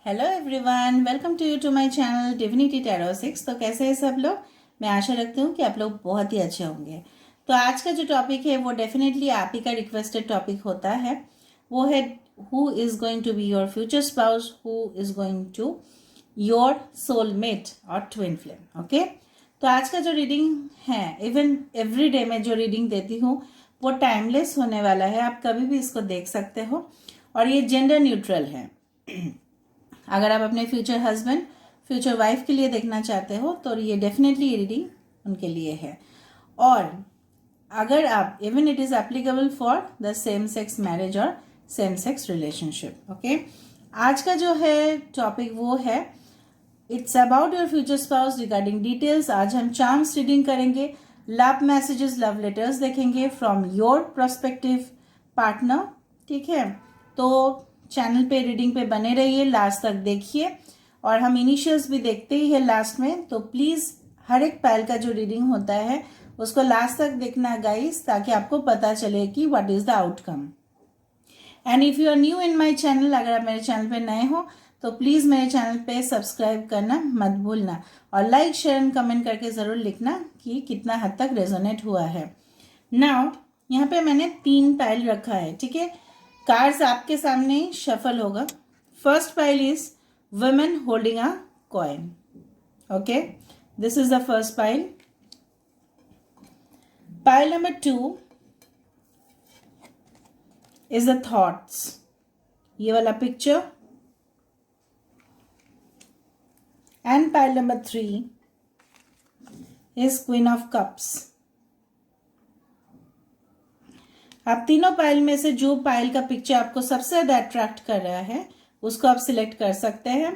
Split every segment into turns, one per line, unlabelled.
Hello everyone, welcome to my channel Divinity Tarot 6। तो कैसे हैं सब लोग। मैं आशा रखती हूँ कि आप लोग बहुत ही अच्छे होंगे। तो आज का जो टॉपिक है वो डेफिनेटली आप ही का रिक्वेस्टेड टॉपिक होता है। वो है who is going to be your future spouse, who is going to your soulmate और ट्विन फ्लेम। ओके, तो आज का जो रीडिंग है, इवन एवरी डे में जो रीडिंग देती हूँ वो टाइमलेस होने वाला है। आप कभी भी इसको देख सकते हो और ये जेंडर न्यूट्रल है। अगर आप अपने फ्यूचर हस्बैंड, फ्यूचर वाइफ के लिए देखना चाहते हो तो ये डेफिनेटली ये रीडिंग उनके लिए है। और अगर आप even it is applicable for the same sex marriage और सेम सेक्स रिलेशनशिप। ओके, आज का जो है टॉपिक वो है it's about your future spouse regarding details. आज हम चार्म्स रीडिंग करेंगे, लव मैसेजेस, लव लेटर्स देखेंगे फ्रॉम योर प्रोस्पेक्टिव पार्टनर। ठीक है, तो चैनल पे रीडिंग पे बने रहिए, लास्ट तक देखिए। और हम इनिशियल्स भी देखते ही है लास्ट में, तो प्लीज़ हर एक पैल का जो रीडिंग होता है उसको लास्ट तक देखना गाइस, ताकि आपको पता चले कि what is the outcome. And if you are new in my channel, अगर आप मेरे चैनल पे नए हो तो प्लीज़ मेरे चैनल पे सब्सक्राइब करना मत भूलना और लाइक शेयर एंड कमेंट करके ज़रूर लिखना कि कितना हद तक रेजोनेट हुआ है। नाउ यहाँ पे मैंने 3 पाइल रखा है। ठीक है, कार्ड्स आपके सामने ही शफल होगा। First pile is women holding a coin. Okay, this is the first pile. Pile number 2 is the thoughts, ये वाला picture. And pile number 3 is queen of cups. आप तीनों पाइल में से जो पाइल का पिक्चर आपको सबसे ज्यादा अट्रैक्ट कर रहा है उसको आप सिलेक्ट कर सकते हैं।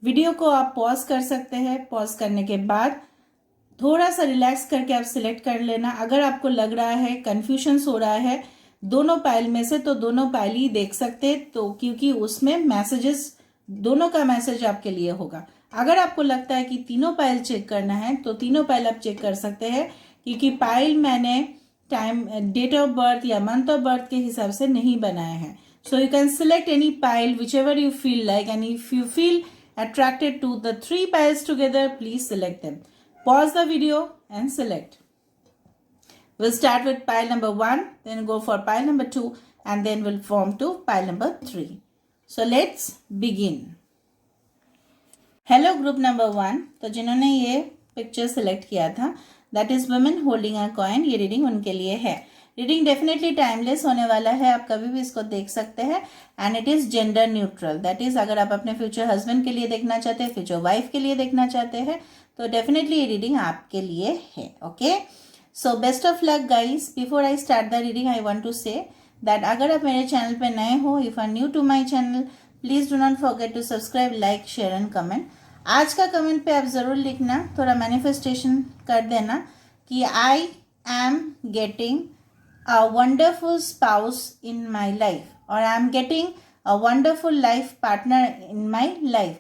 वीडियो को आप पॉज कर सकते हैं। पॉज करने के बाद थोड़ा सा रिलैक्स करके आप सिलेक्ट कर लेना। अगर आपको लग रहा है कंफ्यूजन हो रहा है दोनों पाइल में से, तो दोनों पाइल ही देख सकते हैं, तो क्योंकि उसमें मैसेजेस दोनों का मैसेज आपके लिए होगा। अगर आपको लगता है कि तीनों पाइल चेक करना है तो तीनों पाइल आप चेक कर सकते हैं, क्योंकि पाइल मैंने टाइम, डेट ऑफ बर्थ या मंथ ऑफ बर्थ के हिसाब से नहीं बनाया है। सो you can select any pile which ever you feel like, and if you feel attracted to the 3 piles together, please select them. Pause the video and select. We'll start with pile number 1, then go for pile number 2, and then we'll form to pile number 3. So let's begin. Hello group number 1, तो जिन्होंने ये picture select किया था, that is women holding a coin, ये reading उनके लिए है। Reading definitely timeless होने वाला है, आप कभी भी इसको देख सकते हैं। And it is gender neutral, that is अगर आप अपने फ्यूचर हस्बैंड के लिए देखना चाहते हैं, फ्यूचर वाइफ के लिए देखना चाहते हैं, तो डेफिनेटली ये रीडिंग आपके लिए है। Okay, so best of luck guys. Before I start the reading I want to say that अगर आप मेरे चैनल पे नए हो, if are new to my channel, please do not forget to subscribe, like, share and comment. आज का comment पे आप ज़रूर लिखना, थोड़ा मैनिफेस्टेशन कर देना कि आई am getting a wonderful spouse in my life, or I am getting a wonderful life partner in my life.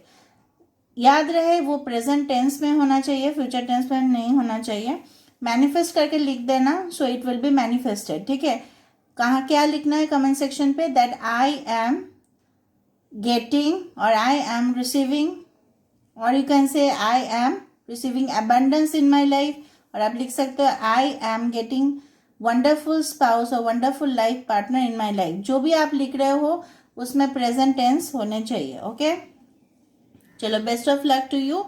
याद रहे वो प्रेजेंट टेंस में होना चाहिए, फ्यूचर टेंस में नहीं होना चाहिए। मैनिफेस्ट करके लिख देना, so it will be manifested. ठीक है, कहाँ क्या लिखना है कमेंट सेक्शन पे, दैट आई एम गेटिंग और आई एम रिसीविंग, और you can say I am receiving abundance in my life, और आप लिख सकते हो I am getting wonderful spouse और wonderful life partner in my life. जो भी आप लिख रहे हो उसमें प्रेजेंट टेंस होने चाहिए। ओके, चलो best of luck to you,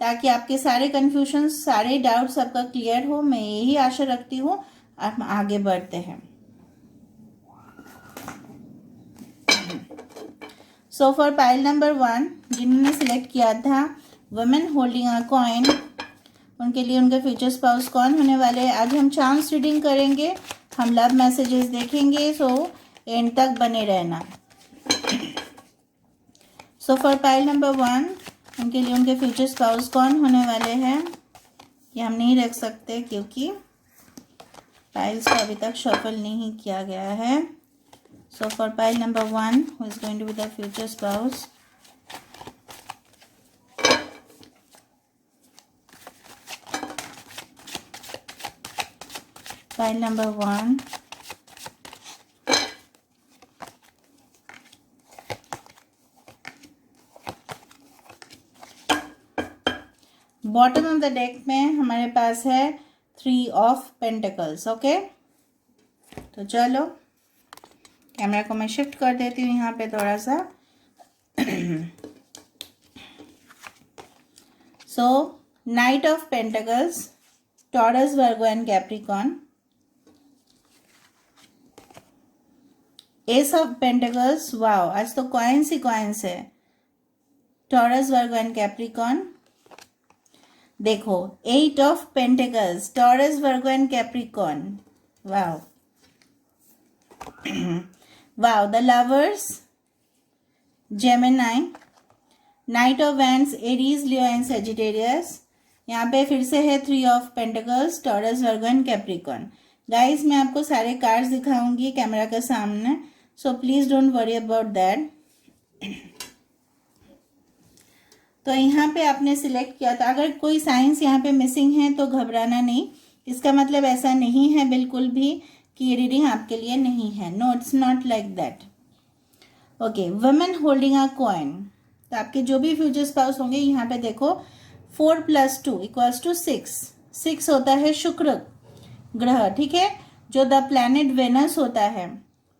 ताकि आपके सारे कंफ्यूजन, सारे डाउट्स आपका क्लियर हो, मैं यही आशा रखती हूँ। आप आगे बढ़ते हैं। सो फॉर पाइल नंबर 1 जिन्होंने सिलेक्ट किया था वुमेन होल्डिंग अ कॉइन, उनके लिए उनके फ्यूचर स्पाउस कौन होने वाले हैं। आज हम चांस रीडिंग करेंगे, हम लव मैसेजेस देखेंगे, सो एंड तक बने रहना। सो फॉर पाइल नंबर 1 उनके लिए उनके फ्यूचर स्पाउस कौन होने वाले हैं, ये हम नहीं रख सकते क्योंकि पाइल्स को अभी तक शफल नहीं किया गया है। So for pile number 1 who is going to be the future spouse, pile number 1, bottom of the deck में हमारे पास है 3 ऑफ पेंटिकल्स। ओके, तो चलो कैमरा को मैं शिफ्ट कर देती हूँ यहाँ पे थोड़ा सा। So knight of pentacles, Taurus, Virgo and Capricorn. Ace of pentacles, wow आज तो कॉइन्स ही कॉइन्स है, टॉरस, वर्गो एंड कैप्रिकॉन। देखो 8 of pentacles, Taurus, Virgo and Capricorn, wow. Wow, the lovers, Gemini. Knight of wands, Aries, Leo and Sagittarius. यहाँ पे फिर से है 3 of pentacles, Taurus, Virgo and Capricorn. Guys मैं आपको सारे कार्ड्स दिखाऊंगी कैमरा के सामने, so please don't worry about that. तो यहाँ पे आपने सिलेक्ट किया था, अगर कोई साइंस यहाँ पे मिसिंग है तो घबराना नहीं, इसका मतलब ऐसा नहीं है बिल्कुल भी कि ये रीडिंग आपके लिए नहीं है। No, it's not like that. Okay, women holding a coin. तो आपके जो भी फ्यूचर स्पाउस होंगे, यहाँ पे देखो 4 + 2 = 6। 6 होता है शुक्र ग्रह, ठीक है, जो द प्लैनेट वेनस होता है।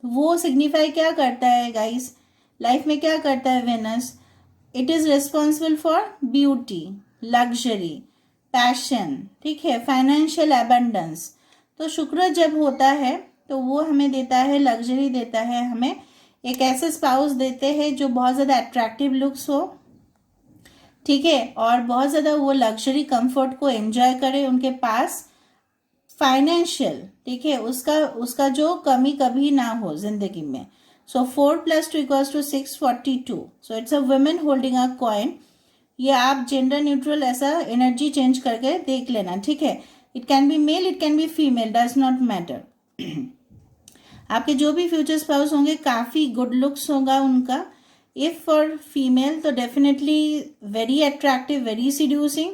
वो सिग्निफाई क्या करता है गाइस, लाइफ में क्या करता है Venus? It is responsible for beauty, luxury, passion, ठीक है, फाइनेंशियल एबंडेंस। तो शुक्र जब होता है तो वो हमें देता है लग्जरी, देता है हमें एक ऐसे स्पाउस देते हैं जो बहुत ज़्यादा अट्रैक्टिव लुक्स हो, ठीक है, और बहुत ज़्यादा वो लग्जरी कंफर्ट को एंजॉय करे, उनके पास फाइनेंशियल, ठीक है, उसका जो कमी कभी ना हो जिंदगी में। So 4 + 2 = 6, 42। So it's a women holding a coin. ये आप जेंडर न्यूट्रल ऐसा एनर्जी चेंज करके देख लेना, ठीक है। It can be male, it can be female, does not matter. आपके जो भी फ्यूचर स्पाउस होंगे काफ़ी गुड लुक्स होगा उनका। इफ फॉर फीमेल तो definitely very attractive, very seducing,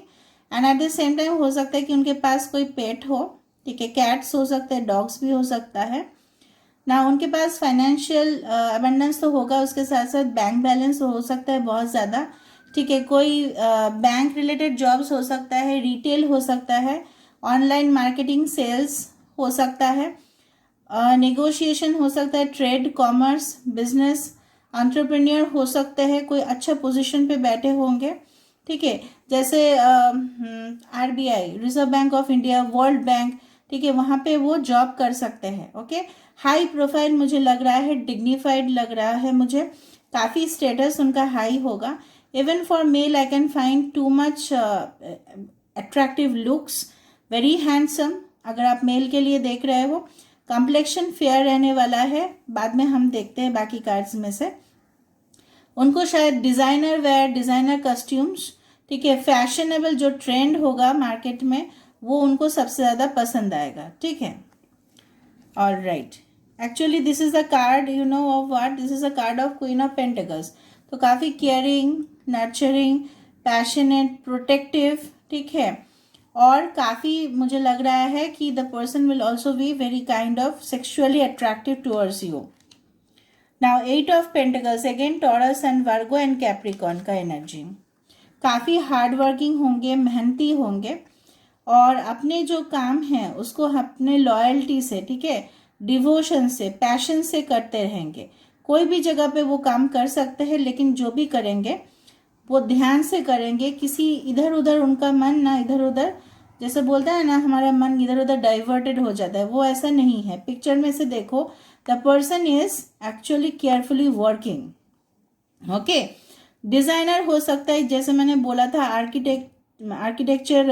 and at the same time हो सकता है कि उनके पास कोई पेट हो, ठीक है, कैट्स हो सकते हैं, डॉग्स भी हो सकता है ना। उनके पास फाइनेंशियल अबंडेंस तो होगा, उसके साथ साथ बैंक बैलेंस हो सकता है बहुत ज़्यादा, ठीक है। कोई बैंक रिलेटेड जॉब्स हो सकता है, रिटेल हो सकता है, ऑनलाइन मार्केटिंग, सेल्स हो सकता है, नेगोशिएशन हो सकता है, ट्रेड, कॉमर्स, बिजनेस, एंटरप्रेन्योर हो सकते हैं, कोई अच्छा पोजीशन पे बैठे होंगे, ठीक है, जैसे RBI, reserve bank of India, world bank, ठीक है, वहाँ पे वो जॉब कर सकते हैं। ओके, हाई प्रोफाइल मुझे लग रहा है, डिग्निफाइड लग रहा है मुझे, काफ़ी स्टेटस उनका हाई होगा। Even for male I can find too much attractive looks, very handsome. अगर आप मेल के लिए देख रहे हो, कॉम्प्लेक्शन फेयर रहने वाला है, बाद में हम देखते हैं बाकी कार्ड्स में से। उनको शायद डिज़ाइनर वेयर, डिज़ाइनर कस्ट्यूम्स, ठीक है, फैशनेबल जो ट्रेंड होगा मार्केट में वो उनको सबसे ज़्यादा पसंद आएगा, ठीक है। All right, actually this is the card, you know of what, this is a card of queen of pentacles. तो काफ़ी केयरिंग, नर्चरिंग, पैशनेट, प्रोटेक्टिव, ठीक है, और काफ़ी मुझे लग रहा है कि the person will also be very kind of sexually attractive towards you. Now 8 of pentacles, again taurus and Virgo and Capricorn का एनर्जी। काफ़ी हार्ड वर्किंग होंगे, मेहनती होंगे, और अपने जो काम है उसको अपने लॉयल्टी से, ठीक है, डिवोशन से, पैशन से करते रहेंगे। कोई भी जगह पे वो काम कर सकते हैं, लेकिन जो भी करेंगे वो ध्यान से करेंगे, किसी इधर उधर उनका मन ना इधर उधर, जैसे बोलता है ना हमारा मन इधर उधर डाइवर्टेड हो जाता है, वो ऐसा नहीं है। पिक्चर में से देखो, the person is actually carefully working. Okay, designer हो सकता है, जैसे मैंने बोला था, आर्किटेक्चर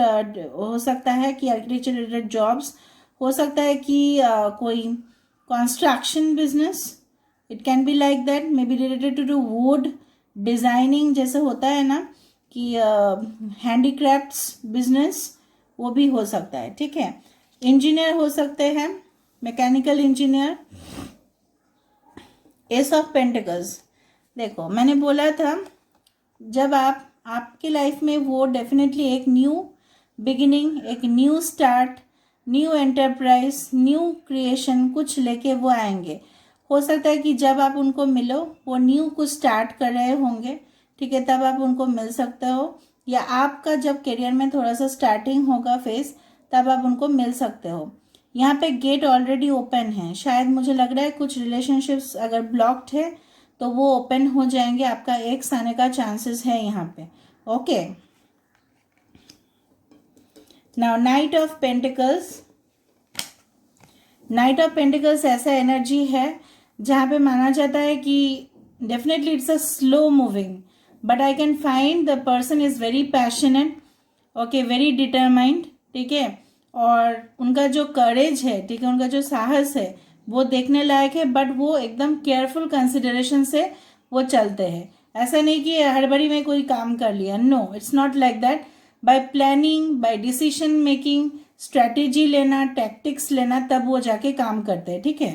हो सकता है कि आर्किटेक्चर रिलेटेड जॉब्स हो सकता है कि कोई construction business, it can be like that, may be related to wood designing, जैसे होता है ना कि हैंडीक्राफ्ट्स बिजनेस, वो भी हो सकता है, ठीक है। इंजीनियर हो सकते हैं, mechanical engineer. S of pentacles, देखो मैंने बोला था जब आपके लाइफ में वो डेफिनेटली एक न्यू बिगिनिंग, एक new start, new enterprise, new creation कुछ लेके वो आएंगे। हो सकता है कि जब आप उनको मिलो वो न्यू कुछ स्टार्ट कर रहे होंगे, ठीक है, तब आप उनको मिल सकते हो। या आपका जब करियर में थोड़ा सा स्टार्टिंग होगा फेस, तब आप उनको मिल सकते हो। यहाँ पे गेट ऑलरेडी ओपन है, शायद मुझे लग रहा है कुछ रिलेशनशिप्स अगर ब्लॉक्ड है तो वो ओपन हो जाएंगे, आपका एक्स आने का चांसेस है यहाँ पे। Okay, now night of pentacles. Night of pentacles ऐसा एनर्जी है जहाँ पे माना जाता है कि definitely it's a slow moving, but I can find the person is very passionate, okay, very determined, ठीक है, और उनका जो करेज है, ठीक है, उनका जो साहस है वो देखने लायक है, बट वो एकदम केयरफुल कंसिडरेशन से वो चलते हैं। ऐसा नहीं कि हड़बड़ी में कोई काम कर लिया, no, it's not like that. By planning, by decision making, strategy लेना, टैक्टिक्स लेना, तब वो जाके काम करते हैं, ठीक है।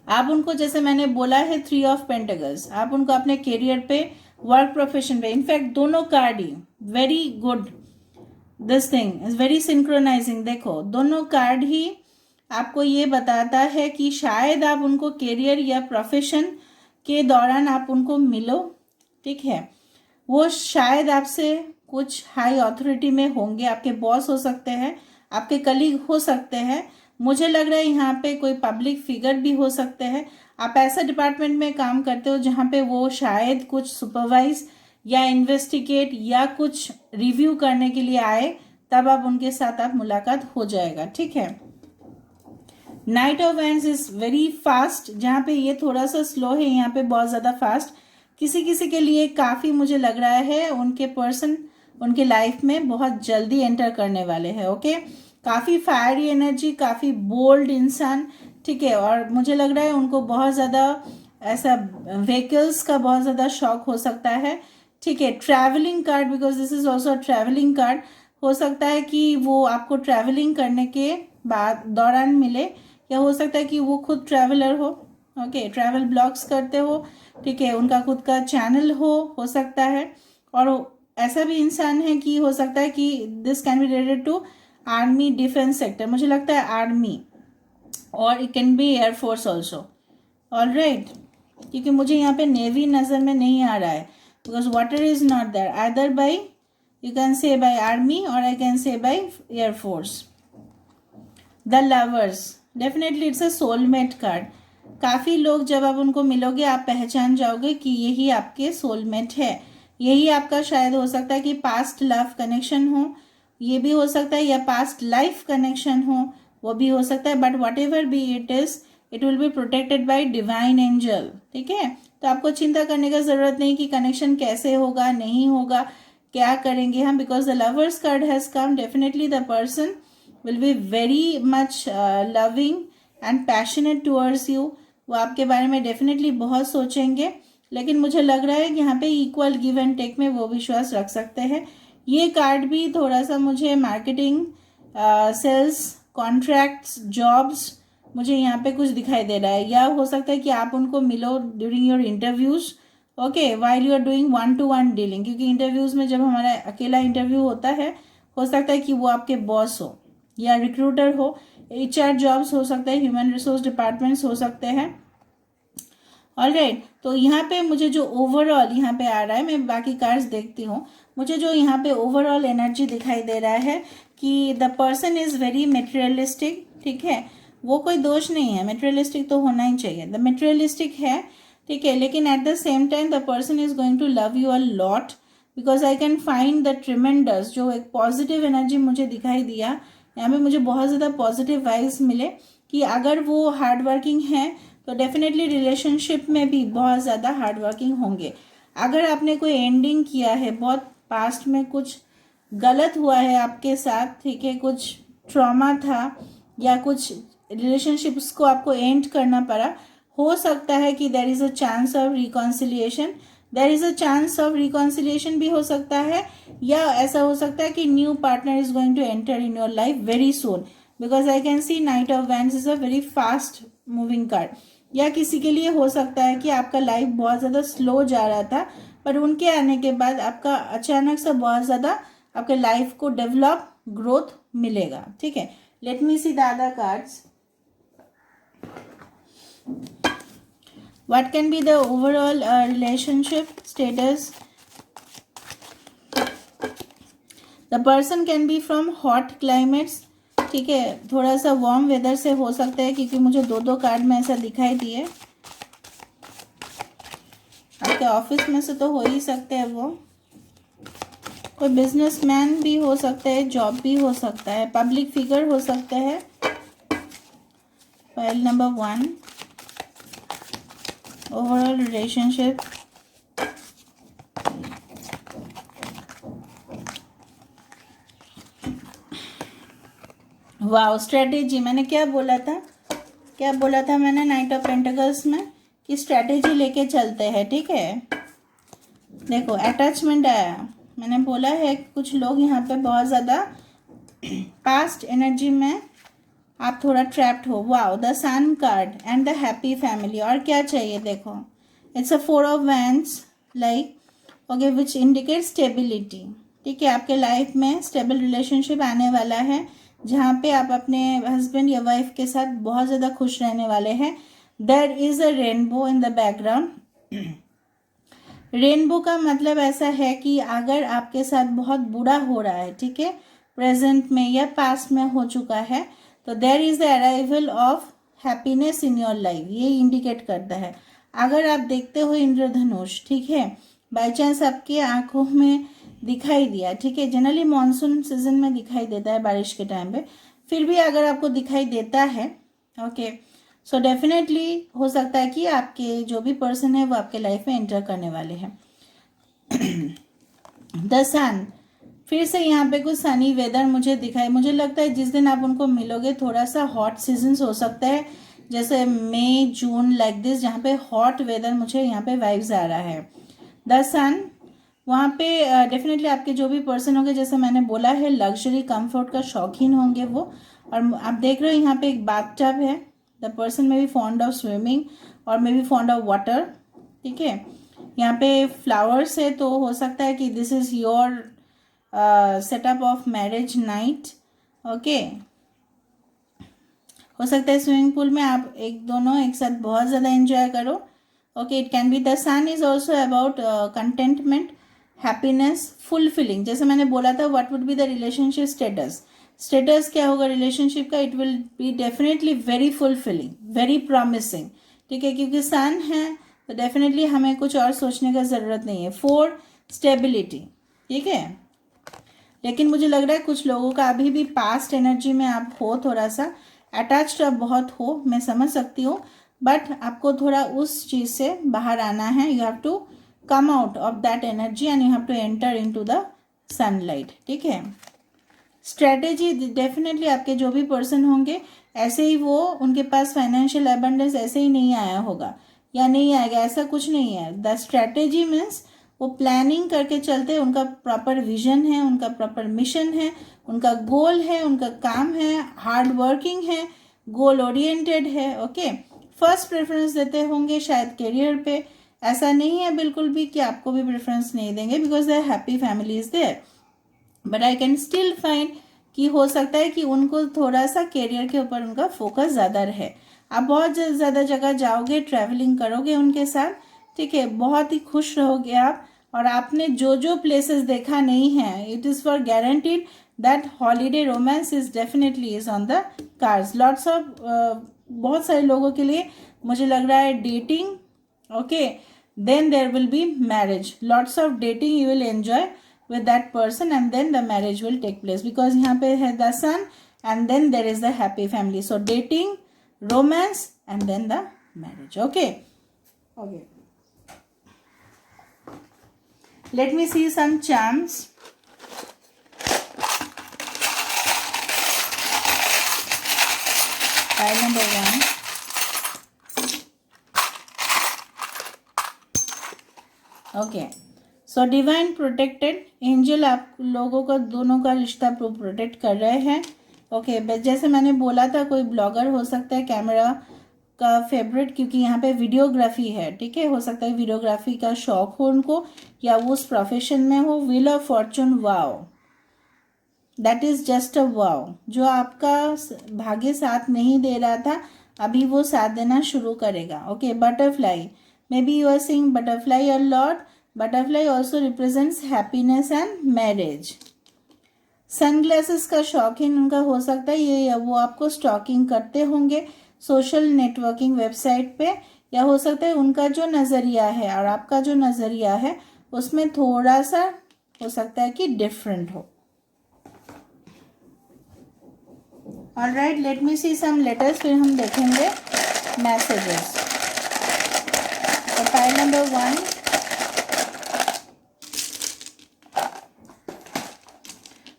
आप उनको, जैसे मैंने बोला है 3 ऑफ पेंटिकल्स, आप उनको अपने करियर पे, वर्क प्रोफेशन पे, इनफैक्ट दोनों card he very good, this thing is very synchronising. देखो दोनों कार्ड ही आपको ये बताता है कि शायद आप उनको करियर या प्रोफेशन के दौरान आप उनको मिलो, ठीक है। वो शायद आपसे कुछ हाई अथॉरिटी में होंगे, आपके बॉस हो सकते हैं, आपके कलीग हो सकते हैं, मुझे लग रहा है यहाँ पे कोई पब्लिक फिगर भी हो सकते हैं। आप ऐसा डिपार्टमेंट में काम करते हो जहाँ पे वो शायद कुछ सुपरवाइज या इन्वेस्टिगेट या कुछ रिव्यू करने के लिए आए, तब आप उनके साथ आप मुलाकात हो जाएगा, ठीक है। Night of wands is very fast, जहाँ पे ये थोड़ा सा स्लो है, यहाँ पे बहुत ज़्यादा फास्ट। किसी किसी के लिए काफ़ी मुझे लग रहा है उनके पर्सन उनके लाइफ में बहुत जल्दी एंटर करने वाले हैं, ओके। काफ़ी फायरी एनर्जी, काफ़ी बोल्ड इंसान, ठीक है, और मुझे लग रहा है उनको बहुत ज़्यादा ऐसा व्हीकल्स का बहुत ज़्यादा शौक हो सकता है, ठीक है। Travelling card, because this is also travelling card, हो सकता है कि वो आपको ट्रैवलिंग करने के बाद दौरान मिले, या हो सकता है कि वो खुद ट्रैवलर हो, ओके, ट्रैवल ब्लॉग्स करते हो, ठीक है, उनका खुद का चैनल हो सकता है। और ऐसा भी इंसान है कि हो सकता है कि this can be related to army, defence sector, मुझे लगता है आर्मी, और it can be air force also, alright, क्योंकि मुझे यहाँ पे नेवी नज़र में नहीं आ रहा है, because water is not there, either by, you can say by army और I can say by air force. The lovers, definitely it's a soulmate card. काफ़ी लोग जब आप उनको मिलोगे आप पहचान जाओगे कि यही आपके सोलमेट है, यही आपका शायद हो सकता है कि पास्ट लव कनेक्शन हो, ये भी हो सकता है, या पास्ट लाइफ कनेक्शन हो, वो भी हो सकता है, but what ever be it is, it will be protected by divine angel, ठीक है। तो आपको चिंता करने का जरूरत नहीं कि कनेक्शन कैसे होगा, नहीं होगा, क्या करेंगे हम, because the lovers card has come, definitely the person will be very much loving and passionate towards you, वो आपके बारे में डेफिनेटली बहुत सोचेंगे, लेकिन मुझे लग रहा है कि यहाँ पे इक्वल गिव एंड टेक में वो विश्वास रख सकते हैं। ये कार्ड भी थोड़ा सा मुझे मार्केटिंग, सेल्स, कॉन्ट्रैक्ट्स, जॉब्स, मुझे यहाँ पे कुछ दिखाई दे रहा है, या हो सकता है कि आप उनको मिलो during your interviews, okay, while you are doing 1-to-1 dealing, क्योंकि इंटरव्यूज में जब हमारा अकेला इंटरव्यू होता है, हो सकता है कि वो आपके बॉस हो या रिक्रूटर हो, HR जॉब्स हो सकता है, ह्यूमन रिसोर्स डिपार्टमेंट्स हो सकते हैं, ऑलराइट। तो यहाँ पे मुझे जो ओवरऑल यहाँ पे आ रहा है, मैं बाकी कार्ड्स देखती हूँ, मुझे जो यहाँ पे ओवरऑल एनर्जी दिखाई दे रहा है कि the person is very materialistic, ठीक है, वो कोई दोष नहीं है, मेटेरियलिस्टिक तो होना ही चाहिए, द मेटेरियलिस्टिक है, ठीक है, लेकिन at the same time the person is going to love you a lot, because I can find the tremendous, जो एक पॉजिटिव एनर्जी मुझे दिखाई दिया, यहाँ पे मुझे बहुत ज़्यादा पॉजिटिव वाइब्स मिले कि अगर वो हार्ड वर्किंग है तो डेफिनेटली रिलेशनशिप में भी बहुत ज़्यादा हार्ड वर्किंग होंगे। अगर आपने कोई एंडिंग किया है, बहुत पास्ट में कुछ गलत हुआ है आपके साथ, ठीक है, कुछ ट्रॉमा था या कुछ रिलेशनशिप्स को आपको एंड करना पड़ा, हो सकता है कि there is a chance of reconciliation, there is a chance of reconciliation भी हो सकता है, या ऐसा हो सकता है कि new partner is going to enter in your life very soon, because I can see knight of wands is a very fast moving card. या किसी के लिए हो सकता है कि आपका लाइफ बहुत ज़्यादा स्लो जा रहा था, पर उनके आने के बाद आपका अचानक से बहुत ज़्यादा आपके लाइफ को डेवलप, ग्रोथ मिलेगा, ठीक है। Late me see the other cards. What can be the overall relationship status the person can be from hot climates, ठीक है, थोड़ा सा वार्म वेदर से हो सकता है, क्योंकि मुझे दो कार्ड में ऐसा दिखाई दिए। आपके ऑफिस में से तो हो ही सकते हैं वो, कोई बिजनेसमैन भी हो सकता है, जॉब भी हो सकता है, पब्लिक फिगर हो सकता है। File number 1, overall relationship, wow strategy. मैंने क्या बोला था मैंने नाइट ऑफ पेंटिकल्स में कि स्ट्रेटेजी लेके चलते हैं, ठीक है। देखो अटैचमेंट आया, मैंने बोला है कुछ लोग यहाँ पे बहुत ज़्यादा पास्ट एनर्जी में आप थोड़ा ट्रैप्ड हो। Wow the sun card and the happy family. और क्या चाहिए देखो, it's a 4 of wands like okay which indicate stability, ठीक है। आपके लाइफ में स्टेबल रिलेशनशिप आने वाला है, जहाँ पे आप अपने हस्बैंड या वाइफ के साथ बहुत ज़्यादा खुश रहने वाले हैं। There is a rainbow in the background. Rainbow का मतलब ऐसा है कि अगर आपके साथ बहुत बुरा हो रहा है, ठीक है, प्रेजेंट में या पास्ट में हो चुका है, तो there is the arrival of happiness in your life, ये इंडिकेट करता है। अगर आप देखते हो इंद्रधनुष, ठीक है, बाई चांस आपकी आंखों में दिखाई दिया, ठीक है, जनरली मानसून सीजन में दिखाई देता है बारिश के टाइम पे, फिर भी अगर आपको दिखाई देता है, ओके, सो डेफिनेटली हो सकता है कि आपके जो भी पर्सन है वो आपके लाइफ में एंटर करने वाले हैं। द सन, फिर से यहाँ पे कुछ सनी वेदर मुझे दिखाई, मुझे लगता है जिस दिन आप उनको मिलोगे थोड़ा सा हॉट सीजन हो सकता है, जैसे मई जून लाइक दिस, जहाँ पे हॉट वेदर मुझे यहाँ पे वाइब्स आ रहा है। द सन वहाँ पे डेफिनेटली आपके जो भी पर्सन होंगे, जैसे मैंने बोला है, लग्जरी कंफर्ट का शौकीन होंगे वो। और आप देख रहे हो यहाँ पे एक बाथ टब है, द पर्सन में बी फॉन्ड ऑफ स्विमिंग और may be fond of water, ठीक है। यहाँ पे फ्लावर्स है, तो हो सकता है कि this is your setup of marriage night, okay. हो सकता है स्विमिंग पूल में आप दोनों एक साथ बहुत ज़्यादा एंजॉय करो, okay. It can be the sun is also about contentment, happiness, fulfilling. जैसे मैंने बोला था what would be the relationship status क्या होगा रिलेशनशिप का, it will be definitely very fulfilling, very promising, ठीक है, क्योंकि सन है तो डेफिनेटली हमें कुछ और सोचने का ज़रूरत नहीं है। 4 स्टेबिलिटी, ठीक है। लेकिन मुझे लग रहा है कुछ लोगों का अभी भी पास्ट एनर्जी में आप हो, थोड़ा सा अटैच्ड आप बहुत हो, मैं समझ सकती हूँ, बट आपको थोड़ा उस चीज़ से बाहर आना है। You have to come out of that energy and you have to enter into the sunlight, ठीक है। स्ट्रेटेजी डेफिनेटली आपके जो भी पर्सन होंगे ऐसे ही वो, उनके पास फाइनेंशियल अबंडेंस ऐसे ही नहीं आया होगा या नहीं आएगा, ऐसा कुछ नहीं है। द स्ट्रेटेजी मीन्स वो प्लानिंग करके चलते हैं, उनका प्रॉपर विजन है, उनका प्रॉपर मिशन है, उनका गोल है, उनका काम है, हार्ड वर्किंग है, गोल ओरिएंटेड है, ओके। फर्स्ट प्रेफरेंस देते होंगे शायद करियर पे, ऐसा नहीं है बिल्कुल भी कि आपको भी प्रेफरेंस नहीं देंगे, because there happy family is there, but I can still find कि हो सकता है कि उनको थोड़ा सा करियर के ऊपर उनका फोकस ज़्यादा रहे। आप बहुत ज़्यादा जगह जाओगे, ट्रैवलिंग करोगे उनके साथ, ठीक है, बहुत ही खुश रहोगे आप। और आपने जो जो प्लेसेस देखा नहीं है, it is for guaranteed that holiday romance is definitely is on the cards. Lots of बहुत सारे लोगों के लिए मुझे लग रहा है dating, okay, then there will be marriage, lots of dating you will enjoy with that person and then the marriage will take place, because यहाँ पे है the sun and then there is the happy family. So dating, romance and then the marriage, okay. Let me see some charms. Pile number 1. Okay. So divine protected angel आप लोगों का दोनों का रिश्ता protect कर रहे हैं, ओके। जैसे मैंने बोला था कोई ब्लॉगर हो सकता है कैमरा का फेवरेट, क्योंकि यहाँ पे वीडियोग्राफी है, ठीक है, हो सकता है वीडियोग्राफी का शौक हो उनको या वो उस प्रोफेशन में हो। Wheel of Fortune, wow, that is just a wow. जो आपका भाग्य साथ नहीं दे रहा था अभी वो साथ देना शुरू करेगा, okay. Butterfly, may be you are seeing butterfly a lot. Butterfly also represents happiness and marriage. Sunglasses का शौकीन उनका हो सकता है, ये वो आपको स्टॉकिंग करते होंगे सोशल नेटवर्किंग वेबसाइट पे, या हो सकता है उनका जो नज़रिया है और आपका जो नज़रिया है उसमें थोड़ा सा हो सकता है कि डिफरेंट हो। Alright, late me see some letters, फिर हम देखेंगे मैसेजेस। तो file number 1,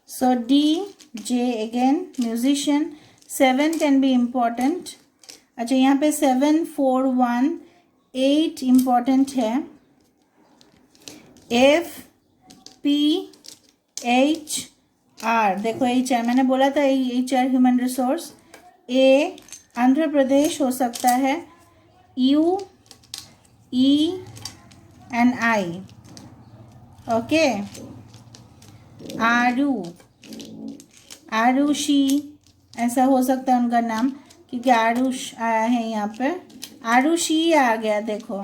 so D, J again, musician. 7 can be important. अच्छा, यहाँ पे 7, 4, 1, 8 important है। F, P, H, R, देखो HR मैंने बोला था, HR human resource. A Andhra Pradesh हो सकता है। U, E and I, okay. Aarushi ऐसा हो सकता है उनका नाम, क्योंकि आरुष आया है यहाँ पे, आरुषि आ गया। देखो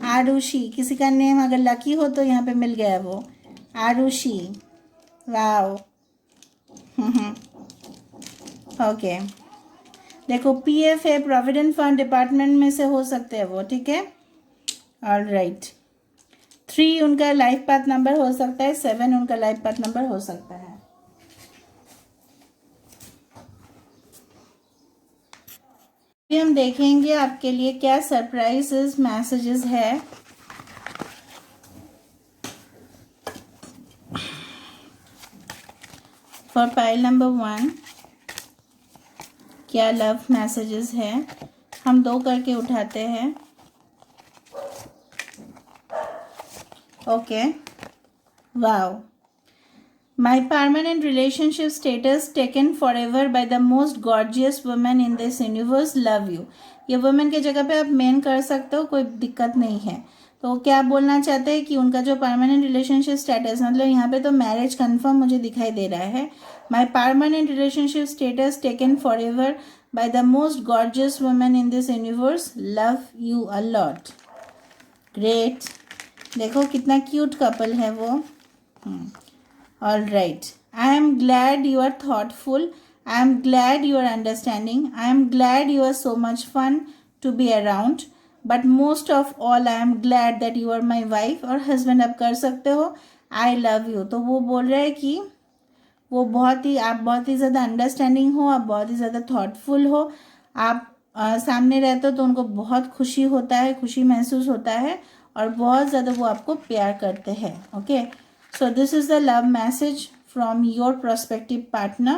आरुषि, किसी का नेम अगर लकी हो तो यहाँ पे मिल गया वो, आरुषि। वाओ। ओके, देखो PF है, प्रोविडेंट फंड डिपार्टमेंट में से हो सकते हैं वो, ठीक है। ऑलराइट, 3 उनका लाइफ पाथ नंबर हो सकता है, 7 उनका लाइफ पाथ नंबर हो सकता है। अभी हम देखेंगे आपके लिए क्या सरप्राइजेस मैसेजेस है। फॉर पाइल नंबर 1 क्या लव मैसेजेस है, हम 2 करके उठाते हैं। Okay, wow. My permanent relationship status taken forever by the most gorgeous woman in this universe, love you। ये woman के जगह पे आप मेन कर सकते हो, कोई दिक्कत नहीं है। तो क्या बोलना चाहते हैं कि उनका जो परमानेंट रिलेशनशिप स्टेटस, मतलब यहाँ पे तो मैरिज कंफर्म मुझे दिखाई दे रहा है। My permanent relationship status taken forever by the most gorgeous woman in this universe, love you a lot। Great, देखो कितना क्यूट कपल है वो। All right. I am glad you are thoughtful. I am glad you are understanding. I am glad you are so much fun to be around. But most of all, I am glad that you are my wife और husband आप कर सकते हो। I love you। तो वो बोल रहे हैं कि वो आप बहुत ही ज़्यादा अंडरस्टैंडिंग हो, आप बहुत ही ज़्यादा थॉटफुल हो, आप सामने रहते हो तो उनको बहुत खुशी होता है, खुशी महसूस होता है, और बहुत ज़्यादा वो आपको प्यार करते हैं। Okay, so this is the love message from your prospective partner.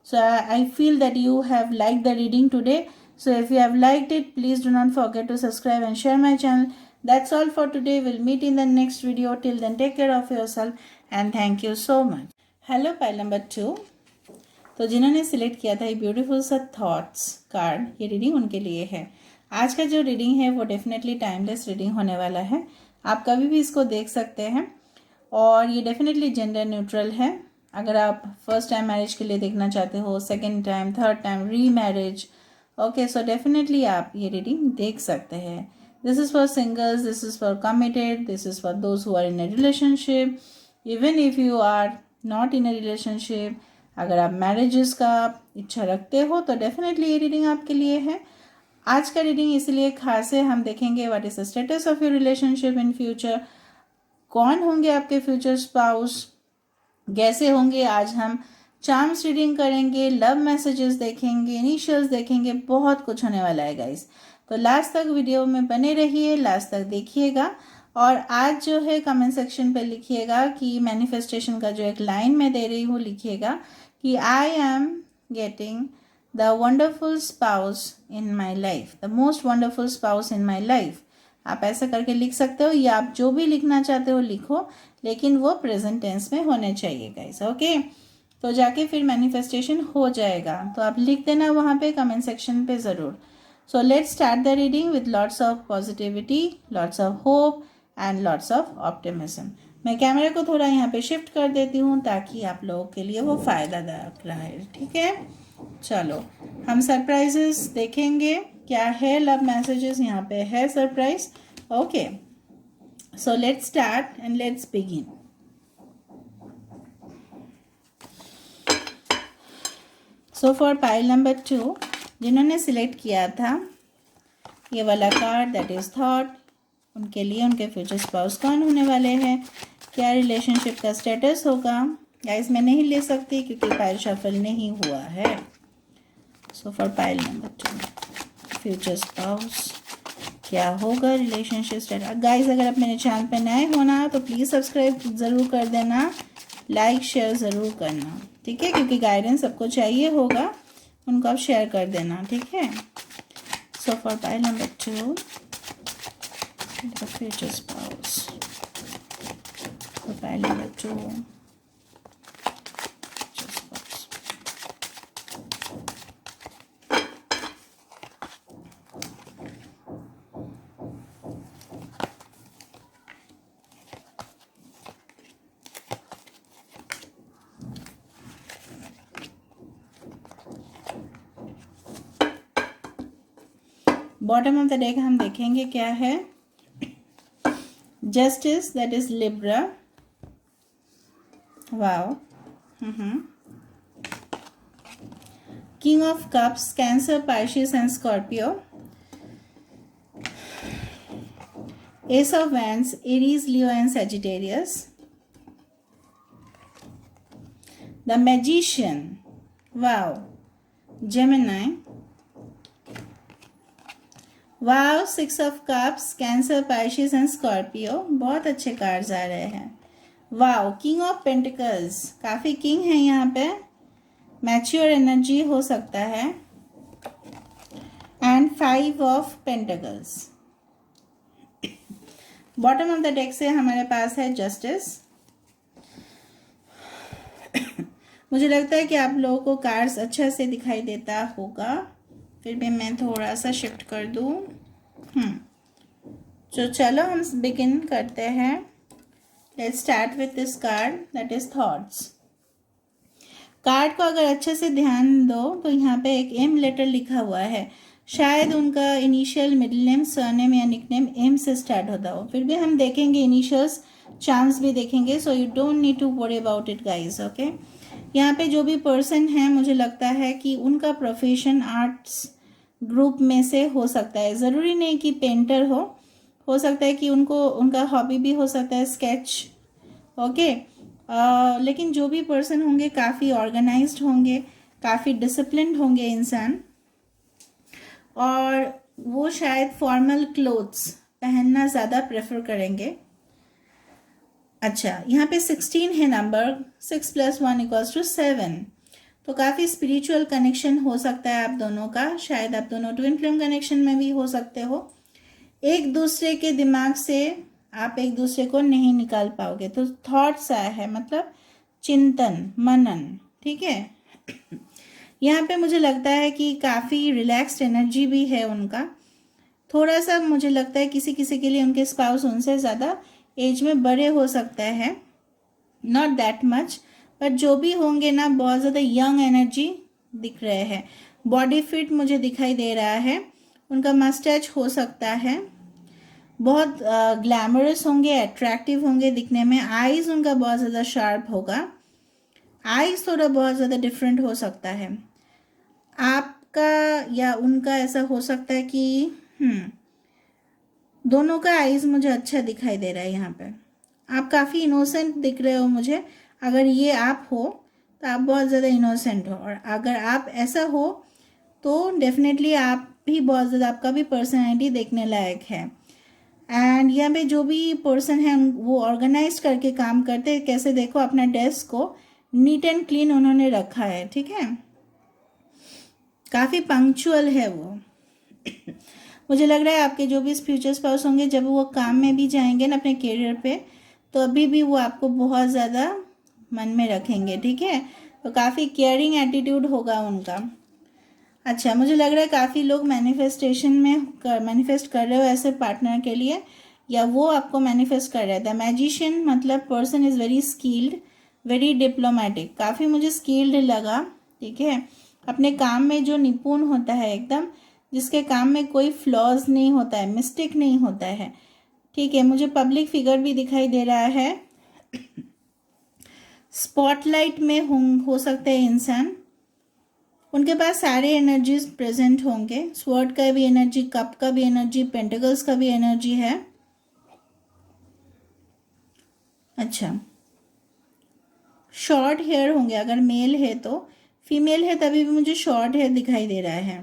So I feel that you have liked the reading today. So if you have liked it, please do not forget to subscribe and share my channel. That's all for today. We'll meet in the next video. Till then, take care of yourself and thank you so much. Hello, pile number 2. तो जिन्होंने select किया था ये beautiful सा thoughts card, ये reading उनके लिए है। आज का जो रीडिंग है वो डेफिनेटली टाइमलेस रीडिंग होने वाला है, आप कभी भी इसको देख सकते हैं, और ये डेफिनेटली जेंडर न्यूट्रल है। अगर आप फर्स्ट टाइम मैरिज के लिए देखना चाहते हो, second time, third time, re marriage, okay, so definitely आप ये रीडिंग देख सकते हैं। This is for singles, this is for committed, this is for those who are in a relationship, even if you are not in a relationship, अगर आप marriages का इच्छा रखते हो तो डेफिनेटली ये रीडिंग आपके लिए है। आज का रीडिंग इसलिए खास है, हम देखेंगे what is the status of your relationship in future, कौन होंगे आपके फ्यूचर स्पाउस, कैसे होंगे। आज हम चार्म्स रीडिंग करेंगे, लव मैसेजेस देखेंगे, इनिशियल्स देखेंगे, बहुत कुछ होने वाला है गाइस। तो लास्ट तक वीडियो में बने रहिए, लास्ट तक देखिएगा, और आज जो है कमेंट सेक्शन पे लिखिएगा कि मैनिफेस्टेशन का जो एक लाइन मैं दे रही हूँ, लिखिएगा कि आई am getting the wonderful spouse in my life, the most wonderful spouse in my life. आप ऐसा करके लिख सकते हो, या आप जो भी लिखना चाहते हो लिखो, लेकिन वो प्रेजेंट टेंस में होने चाहिए गाइस। ओके, तो जाके फिर मैनिफेस्टेशन हो जाएगा, तो आप लिख देना वहाँ पे कमेंट सेक्शन पे ज़रूर। So let's start the reading with lots of positivity, lots of hope and lots of optimism. मैं कैमरे को थोड़ा यहाँ पे शिफ्ट कर देती हूँ ताकि आप लोगों के लिए वो फ़ायदादायक रहे, ठीक है। चलो हम सरप्राइजेस देखेंगे, क्या है लव मैसेजेस, यहाँ पे है surprise. Okay, so let's start and let's begin. So for pile number 2 जिन्होंने सिलेक्ट किया था ये वाला कार्ड, दैट इज़ थॉट, उनके लिए उनके फ्यूचर स्पाउस कौन होने वाले हैं, क्या रिलेशनशिप का स्टेटस होगा। गाइस मैं नहीं ले सकती क्योंकि पाइल शफल नहीं हुआ है। So for pile number 2 future spouse क्या होगा, रिलेशनशिप स्टेटस। गाइस अगर आप मेरे चैनल पे नए हो ना तो प्लीज़ सब्सक्राइब ज़रूर कर देना, लाइक शेयर ज़रूर करना, ठीक है, क्योंकि गाइडेंस सबको चाहिए होगा, उनको आप शेयर कर देना, ठीक है। So for pile number 2 the future spouse, for pile number 2 future spouse. Bottom of the deck हम देखेंगे क्या है। Justice, that is Libra. Wow. King of Cups, Cancer, Pisces and Scorpio. Ace of Wands, Aries, Leo and Sagittarius. The Magician. Wow. Gemini. Wow, 6 of cups, cancer, Pisces and Scorpio. बहुत अच्छे cards आ रहे हैं। वाव, king of pentacles, काफ़ी king है यहाँ पे, mature energy हो सकता है। And 5 of pentacles. Bottom of the deck से हमारे पास है जस्टिस। मुझे लगता है कि आप लोगों को कार्ड्स अच्छा से दिखाई देता होगा, फिर भी मैं थोड़ा सा शिफ्ट कर दूँ। तो चलो हम बिगिन करते हैं। Let's start with this card, that is thoughts. Card को अगर अच्छे से ध्यान दो तो यहाँ पे एक एम लेटर लिखा हुआ है, शायद उनका इनिशियल, मिडिल नेम, सरनेम या निकनेम एम से स्टार्ट होता हो। फिर भी हम देखेंगे इनिशियल्स, चांस भी देखेंगे, so you don't need to worry about it guys, okay. यहाँ पे जो भी पर्सन है मुझे लगता है कि उनका प्रोफेशन आर्ट्स ग्रुप में से हो सकता है, ज़रूरी नहीं कि पेंटर हो सकता है कि उनका हॉबी भी हो सकता है स्केच, ओके। लेकिन जो भी पर्सन होंगे काफ़ी ऑर्गेनाइज्ड होंगे, काफ़ी डिसिप्लिन्ड होंगे इंसान, और वो शायद फॉर्मल क्लोथ्स पहनना ज़्यादा प्रेफर करेंगे। अच्छा, यहाँ पे 16 है नंबर, 6 + 1 = 7, तो काफ़ी स्पिरिचुअल कनेक्शन हो सकता है आप दोनों का। शायद आप दोनों ट्विन फ्लेम कनेक्शन में भी हो सकते हो। एक दूसरे के दिमाग से आप एक दूसरे को नहीं निकाल पाओगे, तो थॉट्स आया है, मतलब चिंतन, मनन, ठीक है। यहाँ पे मुझे लगता है कि काफ़ी रिलैक्स्ड एनर्जी भी है उनका। थोड़ा सा मुझे लगता है किसी किसी के लिए उनके स्पाउस उनसे ज़्यादा एज में बड़े हो सकता है, नॉट दैट मच, पर जो भी होंगे ना बहुत ज़्यादा यंग एनर्जी दिख रहे हैं। बॉडी फिट मुझे दिखाई दे रहा है। उनका मस्टैच हो सकता है, बहुत ग्लैमरस होंगे, अट्रैक्टिव होंगे दिखने में। आईज उनका बहुत ज़्यादा शार्प होगा, आईज थोड़ा बहुत ज़्यादा डिफरेंट हो सकता है। आपका या उनका ऐसा हो सकता है कि दोनों का आईज मुझे अच्छा दिखाई दे रहा है। यहाँ पे आप काफ़ी इनोसेंट दिख रहे हो मुझे। अगर ये आप हो तो आप बहुत ज़्यादा इनोसेंट हो, और अगर आप ऐसा हो तो डेफिनेटली आप भी बहुत ज़्यादा, आपका भी पर्सनैलिटी देखने लायक है। एंड यहाँ पे जो भी पर्सन है वो ऑर्गेनाइज करके काम करते हैं। कैसे देखो, अपना डेस्क को नीट एंड क्लीन उन्होंने रखा है, ठीक है। काफ़ी पंक्चुअल है वो। मुझे लग रहा है आपके जो भी फ्यूचर स्पाउस होंगे, जब वो काम में भी जाएंगे ना अपने करियर पे, तो अभी भी वो आपको बहुत ज़्यादा मन में रखेंगे, ठीक है। तो काफ़ी केयरिंग एटीट्यूड होगा उनका। अच्छा, मुझे लग रहा है काफ़ी लोग मैनिफेस्ट कर रहे हो ऐसे पार्टनर के लिए, या वो आपको मैनिफेस्ट कर रहे थे। मैजिशियन मतलब person is very skilled, very diplomatic, काफ़ी मुझे स्किल्ड लगा, ठीक है। अपने काम में जो निपुण होता है एकदम, जिसके काम में कोई फ्लॉज नहीं होता है, मिस्टेक नहीं होता है, ठीक है। मुझे पब्लिक फिगर भी दिखाई दे रहा है, स्पॉटलाइट में हो सकता है इंसान, उनके पास सारे एनर्जीज प्रेजेंट होंगे। स्वॉर्ड का भी एनर्जी, कप का भी एनर्जी, पेंटिकल्स का भी एनर्जी है। अच्छा, शॉर्ट हेयर होंगे अगर मेल है तो, फीमेल है तभी भी मुझे शॉर्ट हेयर दिखाई दे रहा है।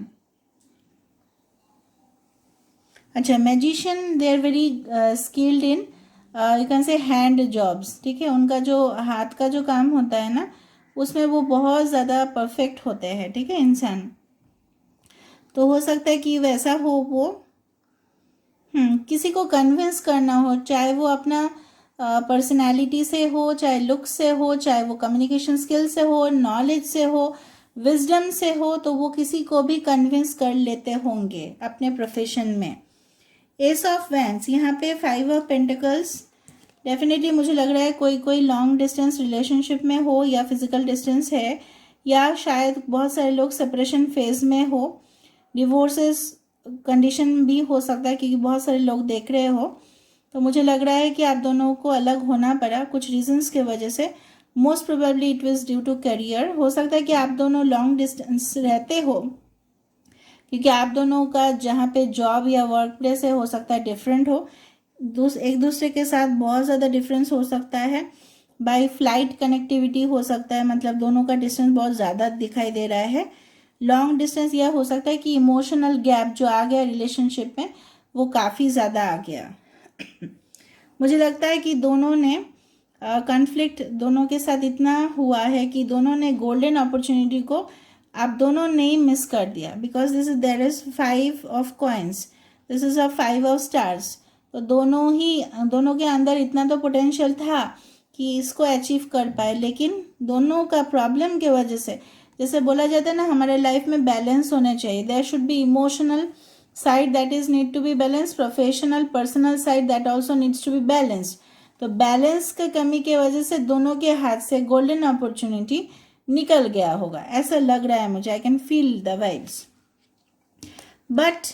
अच्छा, magician, they are very skilled in you can say hand jobs, ठीक है। उनका जो हाथ का जो काम होता है ना, उसमें वो बहुत ज़्यादा परफेक्ट होते हैं, ठीक है इंसान। तो हो सकता है कि वैसा हो वो, किसी को कन्विंस करना हो, चाहे वो अपना पर्सनालिटी से हो, चाहे लुक से हो, चाहे वो कम्युनिकेशन स्किल से हो, नॉलेज से हो, विजडम से हो, तो वो किसी को भी कन्विंस कर लेते होंगे अपने प्रोफेशन में। एस ऑफ वैंड्स, यहाँ पे 5 ऑफ पेंटिकल्स, डेफिनेटली मुझे लग रहा है कोई कोई लॉन्ग डिस्टेंस रिलेशनशिप में हो या फिजिकल डिस्टेंस है, या शायद बहुत सारे लोग सेपरेशन फेज में हो, डिवोर्सेस कंडीशन भी हो सकता है क्योंकि बहुत सारे लोग देख रहे हो। तो मुझे लग रहा है कि आप दोनों को अलग होना पड़ा कुछ रीजंस के वजह से। Most probably it was due to career. हो सकता है कि आप दोनों लॉन्ग डिस्टेंस रहते हो क्योंकि आप दोनों का जहाँ पे जॉब या वर्क प्लेस है हो सकता है डिफरेंट हो, एक दूसरे के साथ बहुत ज़्यादा डिफरेंस हो सकता है। बाय फ्लाइट कनेक्टिविटी हो सकता है, मतलब दोनों का डिस्टेंस बहुत ज़्यादा दिखाई दे रहा है। लॉन्ग डिस्टेंस यह हो सकता है कि इमोशनल गैप जो आ गया रिलेशनशिप में वो काफ़ी ज़्यादा आ गया। मुझे लगता है कि दोनों ने कॉन्फ्लिक्ट दोनों के साथ इतना हुआ है कि दोनों ने गोल्डन अपॉर्चुनिटी को आप दोनों ने ही मिस कर दिया, because this is there is 5 of coins, this is a 5 of stars. तो दोनों के अंदर इतना तो पोटेंशियल था कि इसको अचीव कर पाए, लेकिन दोनों का प्रॉब्लम के वजह से, जैसे बोला जाता है ना हमारे लाइफ में बैलेंस होने चाहिए, there should be emotional side that is need to be balanced, professional personal side that also needs to be balanced। तो बैलेंस के कमी के वजह से दोनों के हाथ से गोल्डन अपॉर्चुनिटी निकल गया होगा, ऐसा लग रहा है मुझे। I can feel the vibes, but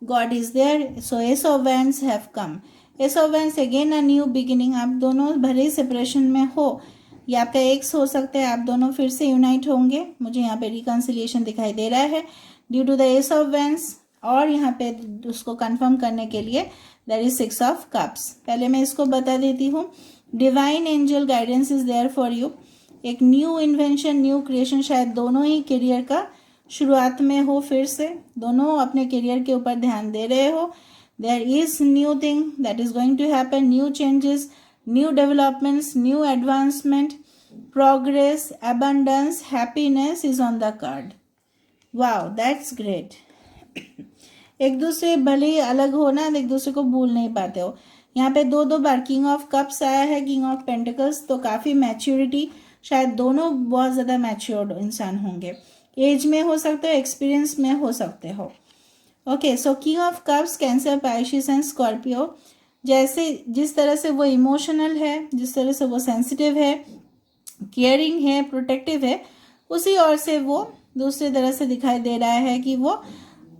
God is there. So ace of wands have come. Ace of wands again a new beginning. आप दोनों भले सेपरेशन में हो, ये आपका एक्स हो सकता है, आप दोनों फिर से यूनाइट होंगे। मुझे यहाँ पे रिकन्सिलिएशन दिखाई दे रहा है due to the ace of wands, और यहाँ पे उसको कंफर्म करने के लिए देयर इज 6 ऑफ कप्स। पहले मैं इसको बता देती हूँ, divine angel guidance is there for you. एक न्यू इन्वेंशन, न्यू क्रिएशन शायद दोनों ही करियर का शुरुआत में हो, फिर से दोनों अपने करियर के ऊपर ध्यान दे रहे हो। There is new thing that is going to happen, new changes, new developments, new advancement, progress, abundance, happiness is on the card। Wow, that's great. एक दूसरे भले ही अलग हो ना, एक दूसरे को भूल नहीं पाते हो। यहाँ पे दो बार किंग ऑफ कप्स आया है, किंग ऑफ पेंटिकल्स, तो काफ़ी मैच्योरिटी, शायद दोनों बहुत ज़्यादा मैच्योर्ड इंसान होंगे। एज में हो सकते हो, एक्सपीरियंस में हो सकते हो। Okay, so king of cups, Cancer, Pisces and Scorpio. जैसे जिस तरह से वो इमोशनल है, जिस तरह से वो सेंसिटिव है, केयरिंग है, प्रोटेक्टिव है, उसी ओर से वो दूसरी तरह से दिखाई दे रहा है कि वो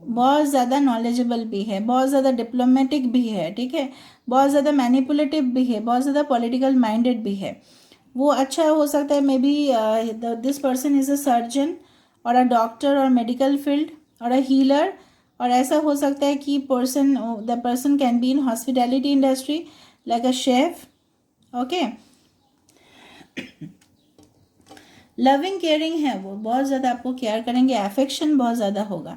बहुत ज़्यादा नॉलेजेबल भी है, बहुत ज़्यादा डिप्लोमेटिक भी है, ठीक है, बहुत ज़्यादा मैनिपुलेटिव भी है, बहुत ज़्यादा पॉलिटिकल माइंडेड भी है। वो अच्छा हो सकता है, may be this person is a surgeon और अ डॉक्टर और मेडिकल फील्ड और अ हीलर, और ऐसा हो सकता है कि the person can be in hospitality industry like a chef. Okay, loving caring है, वो बहुत ज़्यादा आपको केयर करेंगे, अफेक्शन बहुत ज़्यादा होगा।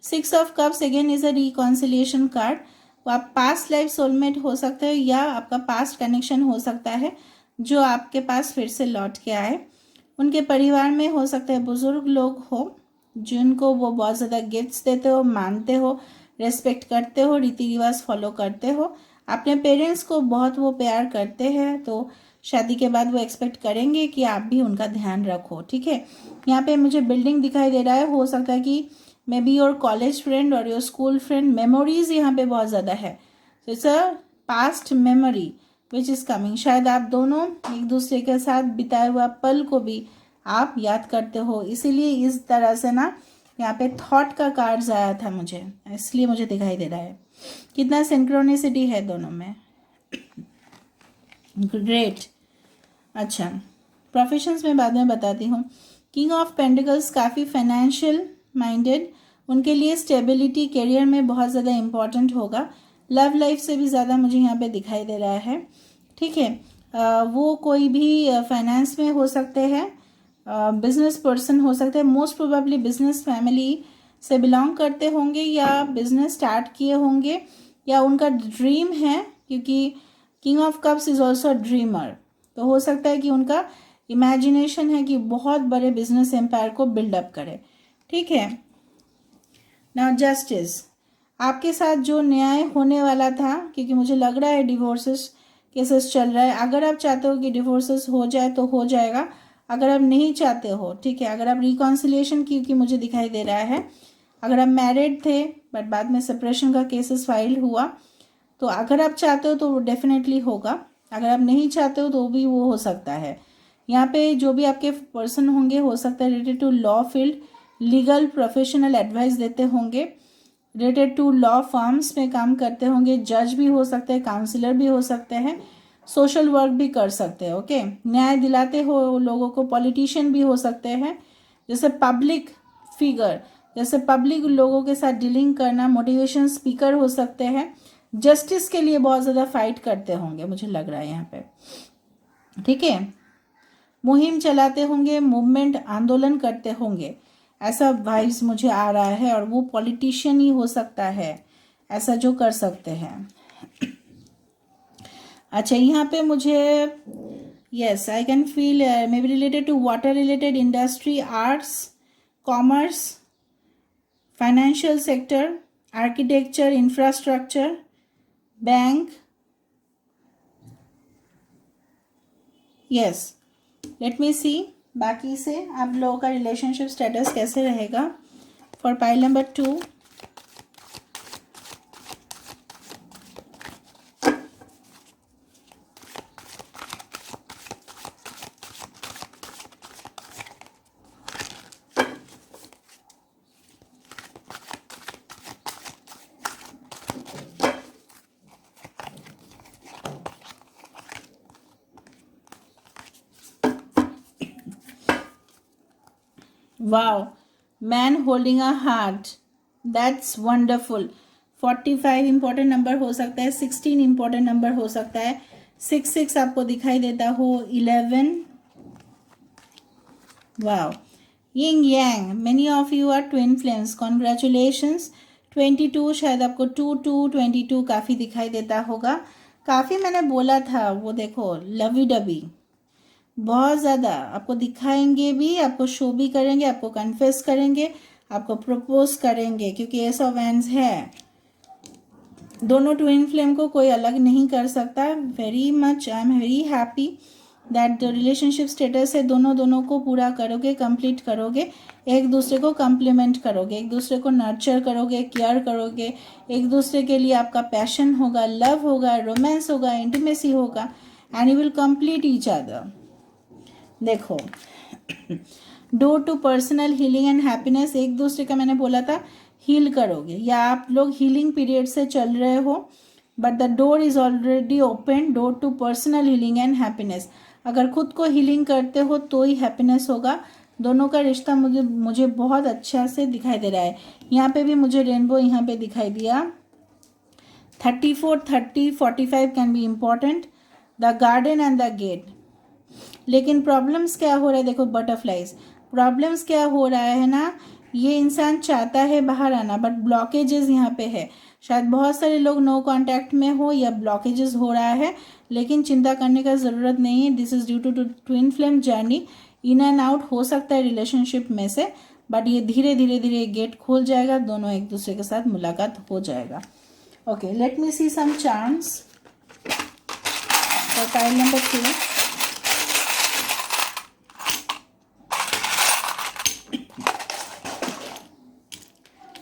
6 of cups again is a reconciliation card. वो आप पास्ट लाइफ सोलमेट हो सकते हो या आपका पास्ट कनेक्शन हो सकता है जो आपके पास फिर से लौट के आए। उनके परिवार में हो सकता है बुजुर्ग लोग हो जिनको वो बहुत ज़्यादा गिफ्ट्स देते हो, मानते हो, रेस्पेक्ट करते हो, रीति रिवाज फॉलो करते हो, अपने पेरेंट्स को बहुत वो प्यार करते हैं, तो शादी के बाद वो एक्सपेक्ट करेंगे कि आप भी उनका ध्यान रखो, ठीक है। यहाँ पे मुझे बिल्डिंग दिखाई दे रहा है, हो सकता है कि may be your college friend और योर स्कूल फ्रेंड, मेमोरीज यहाँ पे बहुत ज़्यादा है। तो it's a past memory which is coming. शायद आप दोनों एक दूसरे के साथ बिताए हुआ पल को भी आप याद करते हो, इसीलिए इस तरह से ना यहाँ पे थॉट का कार्ड्स आया था मुझे, इसलिए मुझे दिखाई दे रहा है। कितना सिंक्रोनिसिटी है दोनों में, ग्रेट। अच्छा, प्रोफेशंस में बाद में बताती हूँ किंग ऑफ पेंटिकल्स काफ़ी फाइनेंशियल माइंडेड, उनके लिए स्टेबिलिटी करियर में बहुत ज़्यादा इम्पॉर्टेंट होगा। लव लाइफ से भी ज़्यादा मुझे यहाँ पे दिखाई दे रहा है। ठीक है, वो कोई भी फाइनेंस में हो सकते हैं, बिजनेस पर्सन हो सकते हैं, मोस्ट प्रोबेबली बिजनेस फैमिली से बिलोंग करते होंगे या बिजनेस स्टार्ट किए होंगे या उनका ड्रीम है, क्योंकि king of cups is also dreamer. तो हो सकता है कि उनका इमेजिनेशन है कि बहुत बड़े बिजनेस एम्पायर को बिल्डअप करे। ठीक है, नाउ जस्टिस, आपके साथ जो न्याय होने वाला था, क्योंकि मुझे लग रहा है डिवोर्सेस केसेस चल रहा है, अगर आप चाहते हो कि डिवोर्सेस हो जाए तो हो जाएगा, अगर आप नहीं चाहते हो, ठीक है, अगर आप रिकॉन्सिलिएशन, क्योंकि मुझे दिखाई दे रहा है, अगर आप मैरिड थे बट बाद में सेपरेशन का केसेस फाइल हुआ, तो अगर आप चाहते हो तो वो डेफिनेटली होगा, अगर आप नहीं चाहते हो तो भी वो हो सकता है। यहाँ पे जो भी आपके पर्सन होंगे, हो सकता है related to law field, legal professional advice देते होंगे, रिलेटेड टू लॉ फर्म्स में काम करते होंगे, जज भी हो सकते हैं, काउंसलर भी हो सकते हैं, सोशल वर्क भी कर सकते हैं। ओके, न्याय दिलाते हो लोगों को, पॉलिटिशियन भी हो सकते हैं, जैसे पब्लिक फिगर, जैसे पब्लिक लोगों के साथ डीलिंग करना, मोटिवेशन स्पीकर हो सकते हैं, जस्टिस के लिए बहुत ज़्यादा फाइट करते होंगे मुझे लग रहा है यहाँ पे। ठीक है, मुहिम चलाते होंगे, मूवमेंट आंदोलन करते होंगे, ऐसा वाइब्स मुझे आ रहा है, और वो पॉलिटिशियन ही हो सकता है ऐसा जो कर सकते हैं। अच्छा, यहाँ पे मुझे yes I can feel may be related to water related industry, arts, commerce, financial sector, architecture, infrastructure, bank. Yes, let me see बाकी से आप लोगों का रिलेशनशिप स्टेटस कैसे रहेगा for pile number 2। Wow, man holding a heart, that's wonderful. 45 important number हो सकता है, 16 इंपॉर्टेंट नंबर हो सकता है, 6 आपको दिखाई देता हो, 11, wow, yin yang, many of you are twin flames, congratulations. 22 शायद आपको 22 काफ़ी दिखाई देता होगा, काफ़ी मैंने बोला था, वो देखो लवी डबी बहुत ज़्यादा आपको दिखाएंगे भी, आपको शो भी करेंगे, आपको कन्फेस करेंगे, आपको प्रपोज करेंगे, क्योंकि एस ऑफ वैंड्स है। दोनों ट्विन फ्लेम को कोई अलग नहीं कर सकता। Very much I am very happy that the relationship status है, दोनों को पूरा करोगे, कंप्लीट करोगे, एक दूसरे को कम्प्लीमेंट करोगे, एक दूसरे को नर्चर करोगे, केयर करोगे, एक दूसरे के लिए आपका पैशन होगा, लव होगा, रोमांस होगा, इंटीमेसी होगा, and you will complete each other. देखो, door to personal healing and happiness, एक दूसरे का मैंने बोला था हील करोगे, या आप लोग हीलिंग पीरियड से चल रहे हो, but the door is already open, door to personal healing and happiness. अगर खुद को हीलिंग करते हो तो ही हैप्पीनेस होगा। दोनों का रिश्ता मुझे बहुत अच्छा से दिखाई दे रहा है। यहाँ पे भी मुझे रेनबो यहाँ पे दिखाई दिया। 34, 30, 45 can be important, the garden and the gate. लेकिन प्रॉब्लम्स क्या हो रहा है, देखो बटरफ्लाइज, प्रॉब्लम्स क्या हो रहा है ना, ये इंसान चाहता है बाहर आना, बट ब्लॉकेजेस यहाँ पे है। शायद बहुत सारे लोग नो कांटेक्ट में हो या ब्लॉकेजेस हो रहा है, लेकिन चिंता करने का ज़रूरत नहीं है। This is due to twin flame journey, in and out हो सकता है रिलेशनशिप में से, बट ये धीरे धीरे गेट खोल जाएगा, दोनों एक दूसरे के साथ मुलाकात हो जाएगा। Okay, let me see some charms for pile number 2।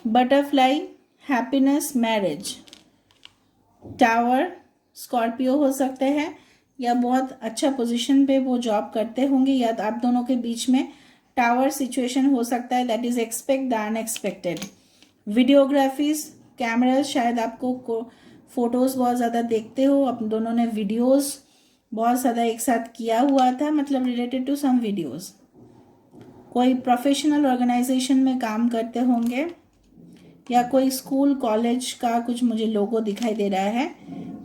Butterfly, happiness, marriage, tower, Scorpio हो सकते हैं, या बहुत अच्छा पोजीशन पे वो जॉब करते होंगे, या आप दोनों के बीच में टावर सिचुएशन हो सकता है, that is expect the unexpected. Videographies, cameras, शायद आपको फोटोज बहुत ज़्यादा देखते हो, आप दोनों ने वीडियोज बहुत ज़्यादा एक साथ किया हुआ था, मतलब रिलेटेड टू सम वीडियोज। कोई प्रोफेशनल ऑर्गेनाइजेशन में काम करते होंगे, या कोई स्कूल कॉलेज का कुछ मुझे लोगो दिखाई दे रहा है।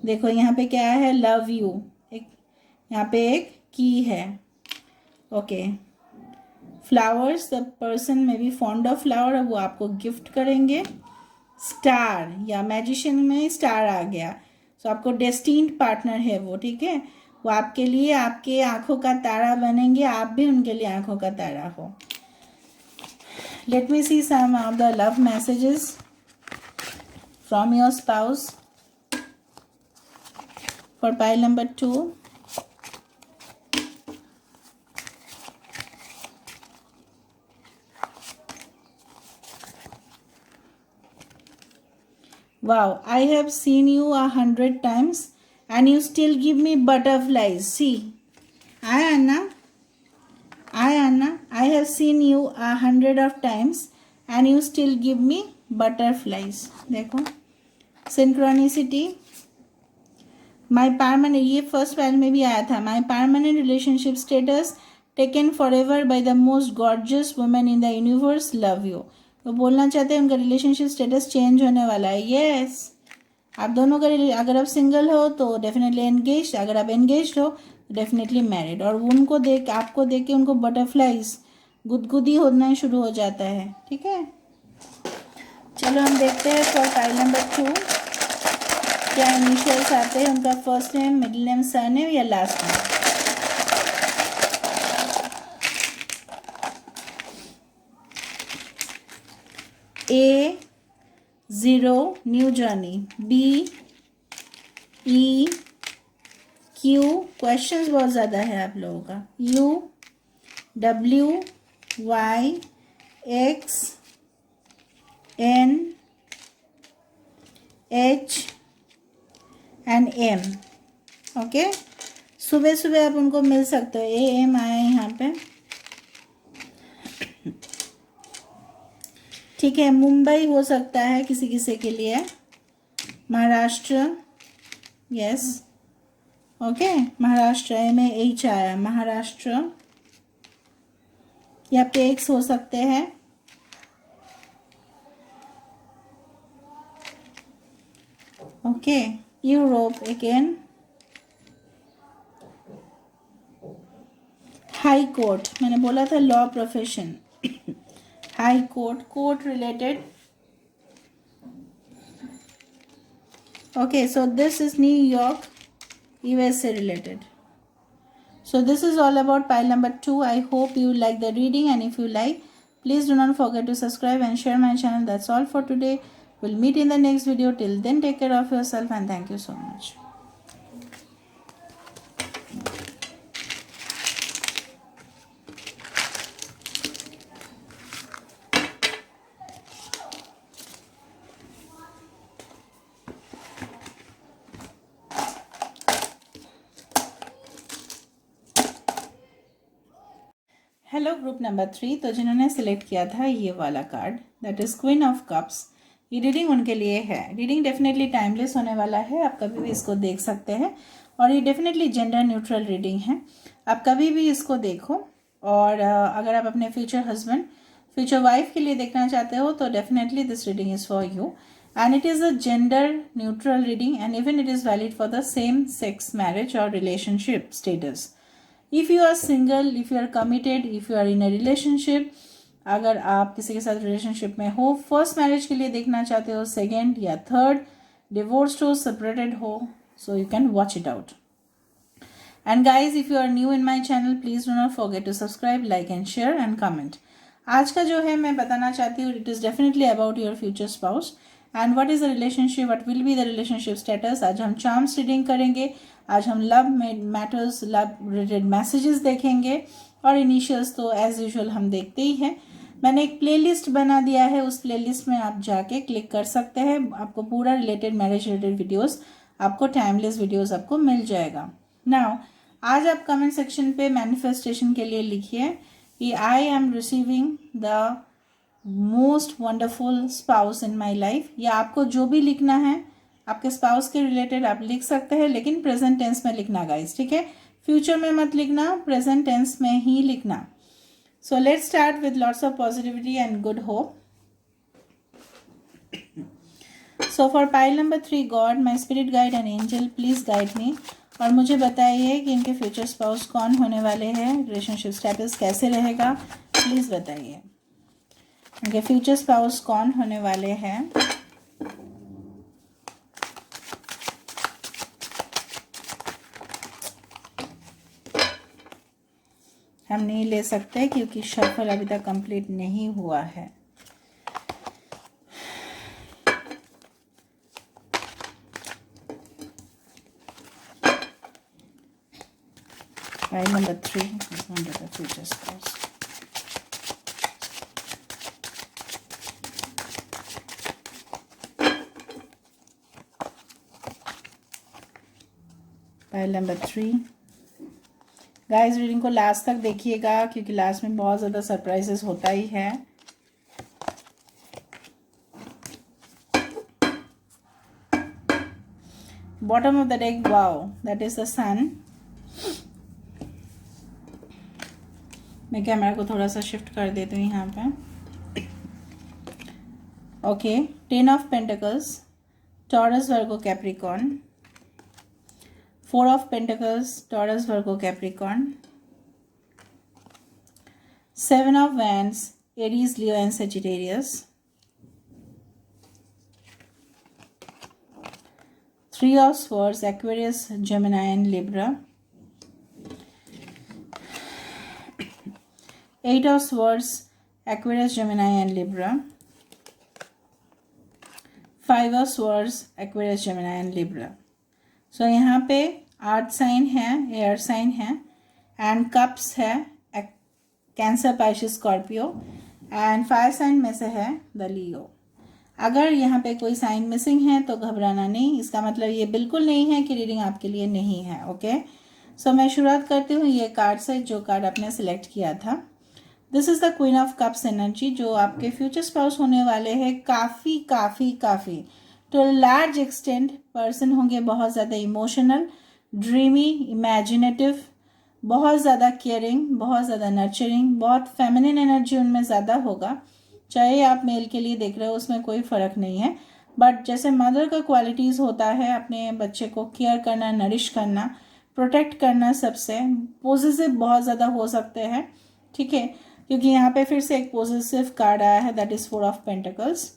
देखो यहाँ पे क्या है, लव यू, एक यहाँ पे एक की है। ओके, फ्लावर्स, द पर्सन में बी फॉन्ड ऑफ फ्लावर, वो आपको गिफ्ट करेंगे। स्टार या मैजिशियन में स्टार आ गया, तो आपको डेस्टिन्ड पार्टनर है वो, ठीक है। वो आपके लिए आपके आंखों का तारा बनेंगे, आप भी उनके लिए आंखों का तारा हो। Let me see some of the love messages from your spouse for pile number 2. Wow, I have seen you 100 times and you still give me butterflies. See, Anna, I have seen you 100 of times and you still give me butterflies. देखो, synchronicity. My permanent, ये first file में भी आया था. My permanent relationship status taken forever by the most gorgeous woman in the universe. Love you. तो बोलना चाहते हैं उनका रिलेशनशिप स्टेटस चेंज होने वाला है. यस, आप दोनों का, अगर आप सिंगल हो तो डेफिनेटली एंगेज, अगर आप एंगेज हो डेफिनेटली मैरिड. और उनको देख, आपको देख के उनको बटरफ्लाइज, गुदगुदी होना शुरू हो जाता है. ठीक है, चलो हम देखते हैं फॉर फाइल नंबर 2 क्या इनिशियल्स आते हैं. उनका first name, middle name, surname या last name. A0 new journey, BEQ, questions बहुत ज़्यादा है आप लोगों का, UWYXNH एंड M. ओके, सुबह सुबह आप उनको मिल सकते हो. AM आया है यहाँ पे. ठीक है, मुंबई हो सकता है किसी किसी के लिए, Maharashtra, yes. Okay, Maharashtra, MAH आया, महाराष्ट्र. या पेक्स हो सकते हैं. Okay, Europe again. High court, मैंने बोला था law profession. High court, court related. Okay, so this is New York, USA related. So this is all about pile number 2. I hope you like the reading, and if you like, please do not forget to subscribe and share my channel. That's all for today. We'll meet in the next video. Till then, take care of yourself and thank you so much. Hello group number 3. तो जिन्होंने select किया था ये वाला card, that is queen of cups, ये reading उनके लिए है. रीडिंग डेफिनेटली टाइमलेस होने वाला है, आप कभी भी इसको देख सकते हैं. और ये डेफिनेटली जेंडर न्यूट्रल रीडिंग है, आप कभी भी इसको देखो. और अगर आप अपने फ्यूचर हस्बैंड, फ्यूचर वाइफ के लिए देखना चाहते हो तो definitely this reading is for you. And it is a gender neutral reading and even it is valid for the same sex marriage और relationship status. If you are single, if you are committed, if you are in a relationship, अगर आप किसी के साथ relationship में हो, first marriage के लिए देखना चाहते हो, सेकेंड या थर्ड, डिवोर्स्ड हो, सेपरेटेड हो, so you can watch it out. And guys, if you are new in my channel, please do not forget to subscribe, like and share and comment. आज का जो है मैं बताना चाहती हूँ, it is definitely about your future spouse and what is the relationship, what will be the relationship status. आज हम चार्म्स रीडिंग करेंगे, आज हम love matters, love related messages देखेंगे. और इनिशियल्स तो एज यूजुअल हम देखते ही हैं. मैंने एक प्लेलिस्ट बना दिया है, उस प्लेलिस्ट में आप जाके क्लिक कर सकते हैं. आपको पूरा रिलेटेड मैरिज रिलेटेड वीडियोस, आपको टाइमलेस वीडियोस आपको मिल जाएगा. नाउ आज आप कमेंट सेक्शन पे मैनिफेस्टेशन के लिए लिखिए कि आई am receiving the most wonderful spouse in my life. या आपको जो भी लिखना है आपके स्पाउस के रिलेटेड आप लिख सकते हैं, लेकिन प्रेजेंट टेंस में लिखना गाइस, ठीक है. फ्यूचर में मत लिखना, प्रेजेंट टेंस में ही लिखना. So let's start with lots of positivity and good hope. So for pile number 3, God, my spirit guide and angel, please guide me. और मुझे बताइए कि इनके फ्यूचर स्पाउस कौन होने वाले हैं, रिलेशनशिप स्टेटस कैसे रहेगा, प्लीज़ बताइए। इनके फ्यूचर स्पाउस कौन होने वाले हैं। हम नहीं ले सकते क्योंकि शफल अभी तक कंप्लीट नहीं हुआ है। Pile number 3 is under the future spouse. Pile number 3. Guys reading को लास्ट तक देखिएगा क्योंकि लास्ट में बहुत ज़्यादा सरप्राइजेस होता ही है। Bottom of the deck, wow, that is the sun. मैं कैमरा को थोड़ा सा शिफ्ट कर देती हूँ यहाँ पे। Okay, 10 of pentacles, Taurus, Virgo, Capricorn. 4 of Pentacles, Taurus, Virgo, Capricorn. 7 of Wands, Aries, Leo and Sagittarius. 3 of Swords, Aquarius, Gemini and Libra. 8 of Swords, Aquarius, Gemini and Libra. 5 of Swords, Aquarius, Gemini and Libra. So यहाँ पे earth sign है, air sign है, and cups है, Cancer, Pisces, Scorpio, and fire sign में से है the लियो। अगर यहाँ पे कोई साइन मिसिंग है तो घबराना नहीं, इसका मतलब ये बिल्कुल नहीं है कि रीडिंग आपके लिए नहीं है। ओके, सो मैं शुरुआत करती हूँ ये कार्ड से जो कार्ड आपने सिलेक्ट किया था। This is the queen of cups energy, जो आपके फ्यूचर स्पाउस होने वाले हैं। काफ़ी काफ़ी काफ़ी टू लार्ज एक्सटेंट पर्सन होंगे, बहुत ज़्यादा इमोशनल, ड्रीमी, इमेजिनेटिव, बहुत ज़्यादा केयरिंग, बहुत ज़्यादा नर्चरिंग, बहुत फेमिनिन एनर्जी उनमें ज़्यादा होगा। चाहे आप मेल के लिए देख रहे हो उसमें कोई फ़र्क नहीं है, बट जैसे मदर का क्वालिटीज़ होता है, अपने बच्चे को केयर करना, नरिश करना, प्रोटेक्ट करना, सबसे पॉजिटिव बहुत ज़्यादा हो सकते हैं। ठीक है, क्योंकि यहाँ पे फिर से एक पॉजिटिव कार्ड आया है, दैट इज़ 4 ऑफ पेंटिकल्स।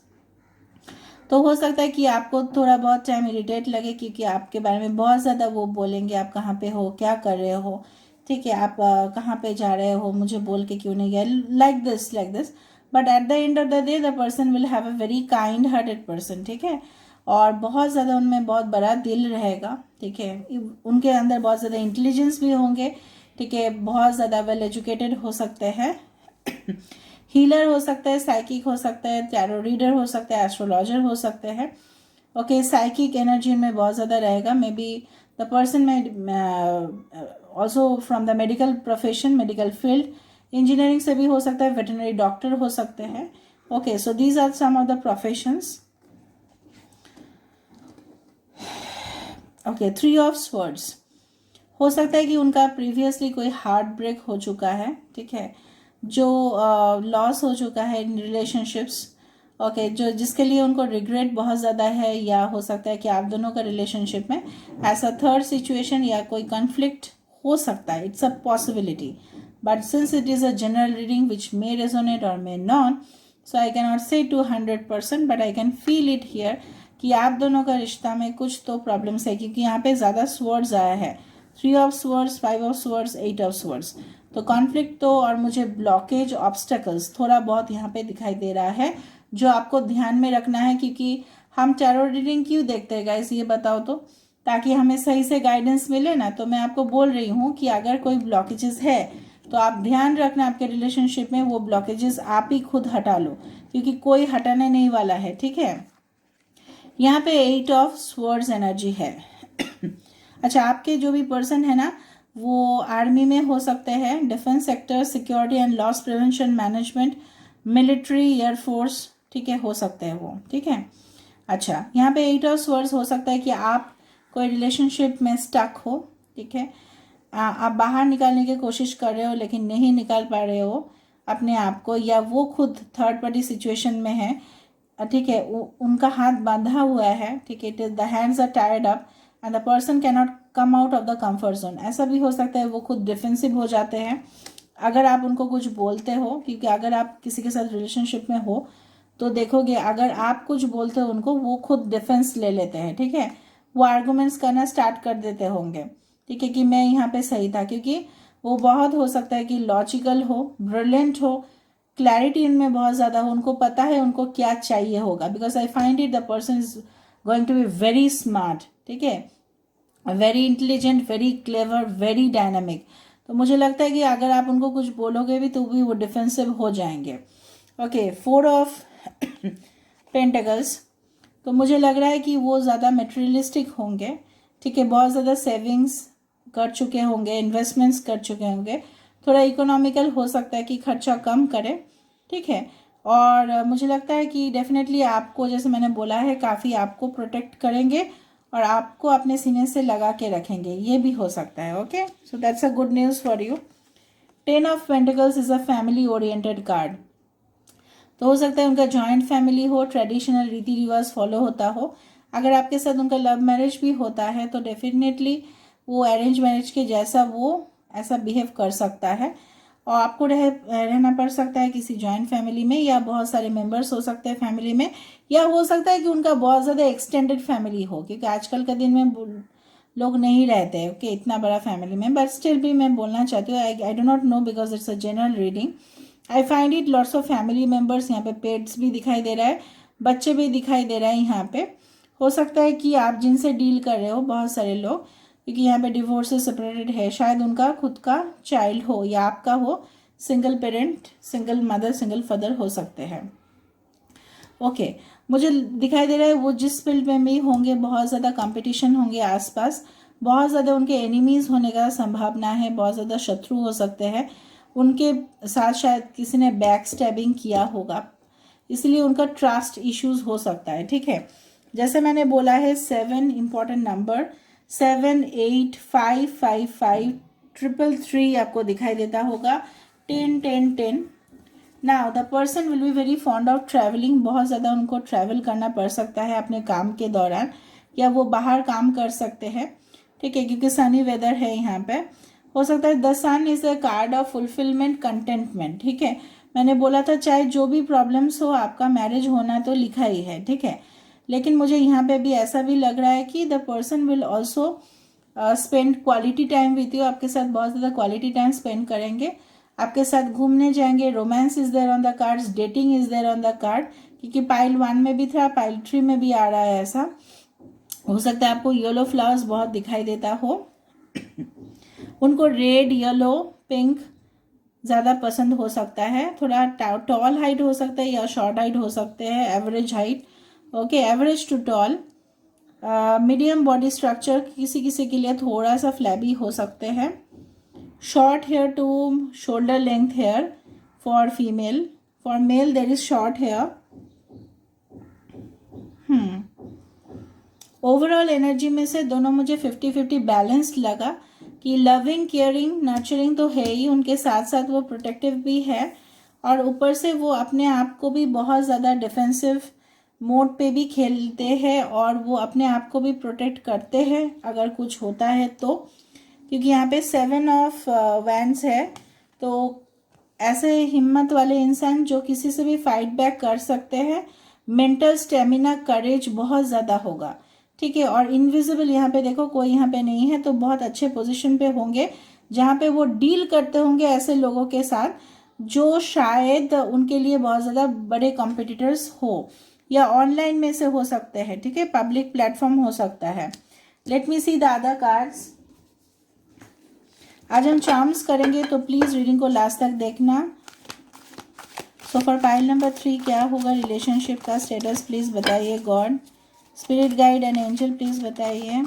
तो हो सकता है कि आपको थोड़ा बहुत टाइम इरिटेट लगे क्योंकि आपके बारे में बहुत ज़्यादा वो बोलेंगे, आप कहाँ पे हो, क्या कर रहे हो, ठीक है, आप कहाँ पे जा रहे हो, मुझे बोल के क्यों नहीं गए, like this. But at the end of the day the person will have a very kind hearted person, ठीक है, और बहुत ज़्यादा उनमें बहुत बड़ा दिल रहेगा। ठीक है, उनके अंदर बहुत ज़्यादा इंटेलिजेंस भी होंगे। ठीक है, बहुत ज़्यादा वेल एजुकेटेड हो सकते हैं, हीलर हो सकता है, साइकिक हो सकता है, टैरो रीडर हो सकता है, एस्ट्रोलॉजर हो सकते हैं। ओके, साइकिक एनर्जी में बहुत ज़्यादा रहेगा। मे बी द पर्सन में also from the medical profession, medical field, engineering से भी हो सकता है, वेटरनरी डॉक्टर हो सकते हैं। Okay, so these are some of the professions. Okay, 3 of swords, हो सकता है कि उनका प्रीवियसली कोई हार्ट ब्रेक हो चुका है। ठीक है, जो लॉस हो चुका है इन रिलेशनशिप्स। ओके, जो जिसके लिए उनको रिग्रेट बहुत ज़्यादा है, या हो सकता है कि आप दोनों का रिलेशनशिप में ऐसा थर्ड सिचुएशन या कोई कॉन्फ्लिक्ट हो सकता है। It's a possibility, but since it is a general reading which may resonate or may not, so I can not say to 100%, but I can feel it here कि आप दोनों का रिश्ता में कुछ तो प्रॉब्लम्स है, क्योंकि यहाँ पे ज़्यादा स्वर्ड्स आया है, 3 of swords, 5 of swords, 8 of swords. तो कॉन्फ्लिक्ट तो, और मुझे ब्लॉकेज, ऑब्स्टेकल्स थोड़ा बहुत यहाँ पे दिखाई दे रहा है, जो आपको ध्यान में रखना है। क्योंकि हम टैरो रीडिंग क्यों देखते हैं गाइस, ये बताओ तो, ताकि हमें सही से गाइडेंस मिले ना। तो मैं आपको बोल रही हूँ कि अगर कोई ब्लॉकेजेस है तो आप ध्यान रखना, आपके रिलेशनशिप में वो ब्लॉकेजेस आप ही खुद हटा लो, क्योंकि कोई हटाने नहीं वाला है। ठीक है, यहाँ पे 8 ऑफ स्वर्ड्स एनर्जी है। अच्छा, आपके जो भी पर्सन है ना, वो आर्मी में हो सकते हैं, defence sector, security and loss prevention, management, military, air force, ठीक है, हो सकते हैं वो। ठीक है, अच्छा, यहाँ पे 8 ऑफ स्वर्ड्स, हो सकता है कि आप कोई रिलेशनशिप में स्टक हो। ठीक है, आप बाहर निकालने की कोशिश कर रहे हो लेकिन नहीं निकाल पा रहे हो। अपने आप को, या वो खुद थर्ड पार्टी सिचुएशन में है, ठीक है, उनका हाथ बांधा हुआ है, ठीक है, it is the hands are tired up and the person can not come out of the comfort zone. ऐसा भी हो सकता है वो खुद डिफेंसिव हो जाते हैं अगर आप उनको कुछ बोलते हो, क्योंकि अगर आप किसी के साथ रिलेशनशिप में हो तो देखोगे अगर आप कुछ बोलते हो उनको, वो खुद डिफेंस ले लेते हैं, ठीक है, वो आर्गूमेंट्स करना स्टार्ट कर देते होंगे, ठीक है, कि मैं यहाँ पे सही था, क्योंकि वो बहुत हो सकता है कि लॉजिकल हो, ब्रिलियंट हो, क्लैरिटी इनमें बहुत ज़्यादा हो, उनको पता है उनको क्या चाहिए होगा, because I find it the person is going to be very smart, ठीक है, very intelligent, very clever, very dynamic. तो मुझे लगता है कि अगर आप उनको कुछ बोलोगे भी तो भी वो डिफेंसिव हो जाएंगे। ओके, 4 ऑफ पेंटिकल्स, तो मुझे लग रहा है कि वो ज़्यादा मटेरियलिस्टिक होंगे, ठीक है, बहुत ज़्यादा सेविंग्स कर चुके होंगे, इन्वेस्टमेंट्स कर चुके होंगे, थोड़ा इकोनॉमिकल हो सकता है कि खर्चा कम करें, ठीक है, और मुझे लगता है कि डेफिनेटली आपको, जैसे मैंने बोला है, काफ़ी आपको प्रोटेक्ट करेंगे और आपको अपने सीने से लगा के रखेंगे, ये भी हो सकता है। Okay, so that's a good news for you. 10 of pentacles is a family oriented card, तो हो सकता है उनका जॉइंट फैमिली हो, ट्रेडिशनल रीति रिवाज फॉलो होता हो। अगर आपके साथ उनका लव मैरिज भी होता है तो डेफिनेटली वो अरेंज मैरिज के जैसा वो ऐसा बिहेव कर सकता है, और आपको रहना पड़ सकता है किसी जॉइंट फैमिली में, या बहुत सारे मेंबर्स हो सकते हैं फैमिली में, या हो सकता है कि उनका बहुत ज़्यादा एक्सटेंडेड फैमिली हो, क्योंकि आजकल के दिन में लोग नहीं रहते ओके इतना बड़ा फैमिली में, बट स्टिल भी मैं बोलना चाहती हूँ, I do not know because it's a general reading, I find it lots of family members, यहाँ पे पेट्स भी दिखाई दे रहा है, बच्चे भी दिखाई दे रहा है यहाँ पे। हो सकता है कि आप जिनसे डील कर रहे हो बहुत सारे लोग, क्योंकि यहाँ पे डिवोर्स से सेपरेटेड है, शायद उनका खुद का चाइल्ड हो या आपका हो, single parent, single mother, single father हो सकते हैं। ओके, मुझे दिखाई दे रहा है वो जिस फील्ड में भी होंगे बहुत ज़्यादा कंपटीशन होंगे आसपास, बहुत ज़्यादा उनके एनिमीज़ होने का संभावना है, बहुत ज़्यादा शत्रु हो सकते हैं, उनके साथ शायद किसी ने बैक स्टैबिंग किया होगा, इसलिए उनका ट्रस्ट इश्यूज हो सकता है, ठीक है। जैसे मैंने बोला है 7 इंपॉर्टेंट नंबर, 7, 8, 5, 5, 5, 333 आपको दिखाई देता होगा, 10, 10, 10। Now the person will be very fond of travelling, बहुत ज़्यादा उनको ट्रैवल करना पड़ सकता है अपने काम के दौरान, या वो बाहर काम कर सकते हैं, ठीक है, क्योंकि सनी वेदर है यहाँ पे। हो सकता है the sun is a card of fulfilment, contentment, ठीक है, मैंने बोला था चाहे जो भी प्रॉब्लम्स हो, आपका मैरिज होना तो लिखा ही है, ठीक है, लेकिन मुझे यहाँ पे भी ऐसा भी लग रहा है कि the person will also spend quality time with you, आपके साथ बहुत ज़्यादा क्वालिटी टाइम स्पेंड करेंगे, आपके साथ घूमने जाएंगे, romance is there on the cards, dating is there on the card, क्योंकि पाइल 1 में भी था, पाइल 3 में भी आ रहा है ऐसा। हो सकता है आपको येलो फ्लावर्स बहुत दिखाई देता हो, उनको रेड, येलो, पिंक ज़्यादा पसंद हो सकता है, थोड़ा टॉल हाइट हो सकता है या शॉर्ट हाइट हो सकते हैं, average height, okay, average to tall, medium body structure, किसी किसी के लिए थोड़ा सा फ्लैबी हो सकते हैं, short hair to shoulder length hair for female, for male there is short hair. Overall energy में से दोनों मुझे 50-50 बैलेंस्ड लगा, कि लविंग, केयरिंग, नर्चरिंग तो है ही, उनके साथ साथ वो प्रोटेक्टिव भी है, और ऊपर से वो अपने आप को भी बहुत ज़्यादा डिफेंसिव मोड पे भी खेलते हैं, और वो अपने आप को भी प्रोटेक्ट करते हैं अगर कुछ होता है तो, क्योंकि यहाँ पे 7 ऑफ वैंड्स है, तो ऐसे हिम्मत वाले इंसान जो किसी से भी फाइट बैक कर सकते हैं, मेंटल स्टेमिना, करेज बहुत ज़्यादा होगा, ठीक है, और इनविजिबल यहाँ पे देखो कोई यहाँ पे नहीं है, तो बहुत अच्छे पोजीशन पे होंगे जहाँ पे वो डील करते होंगे ऐसे लोगों के साथ जो शायद उनके लिए बहुत ज़्यादा बड़े कॉम्पिटिटर्स हो, या ऑनलाइन में से हो सकते हैं, ठीक है, पब्लिक प्लेटफॉर्म हो सकता है। Late me see the other cards. आज हम चार्म्स करेंगे तो प्लीज रीडिंग को लास्ट तक देखना। सो फॉर पाइल नंबर 3 क्या होगा रिलेशनशिप का स्टेटस, प्लीज बताइए। God, spirit guide and angel please बताइए।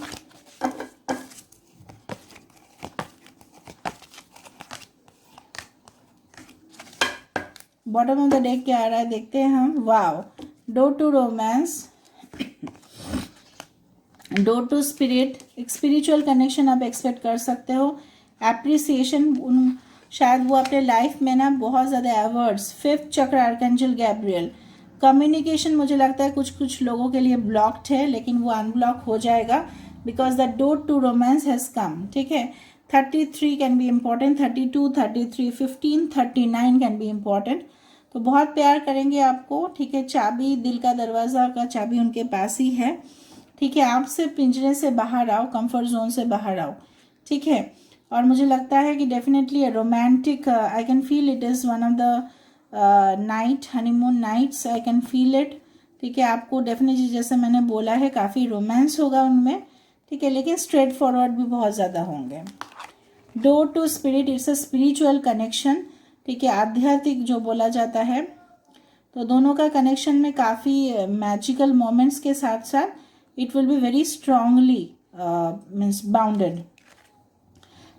बॉटम ऑफ द डेक क्या आ रहा है देखते हैं हम। Wow, door to romance, door to spirit, एक स्पिरिचुअल कनेक्शन आप एक्सपेक्ट कर सकते हो, एप्रिसिएशन, शायद वो अपने लाइफ में ना बहुत ज़्यादा एवर्ड्स। 5th चक्र आर्कएंजल गैब्रियल, कम्युनिकेशन मुझे लगता है कुछ कुछ लोगों के लिए ब्लॉक्ड है, लेकिन वो अनब्लॉक हो जाएगा because the door to romance has come. ठीक है, 33 can be important, 32, 33, 15, 39 can be important. तो बहुत प्यार करेंगे आपको। ठीक है, चाबी, दिल का दरवाज़ा का चाबी उनके पास ही है। ठीक है, आप सिर्फ पिंजरे से बाहर आओ, कंफर्ट जोन से बाहर आओ। ठीक है, और मुझे लगता है कि definitely romantic, I can feel it is one of the night, honeymoon nights, I can feel it. ठीक है, आपको डेफिनेटली जैसे मैंने बोला है काफ़ी रोमांस होगा उनमें। ठीक है, लेकिन स्ट्रेट फॉरवर्ड भी बहुत ज़्यादा होंगे। Door to spirit, it's a spiritual connection. ठीक है, आध्यात्मिक जो बोला जाता है, तो दोनों का कनेक्शन में काफ़ी मैजिकल मोमेंट्स के साथ साथ it will be very strongly means bounded.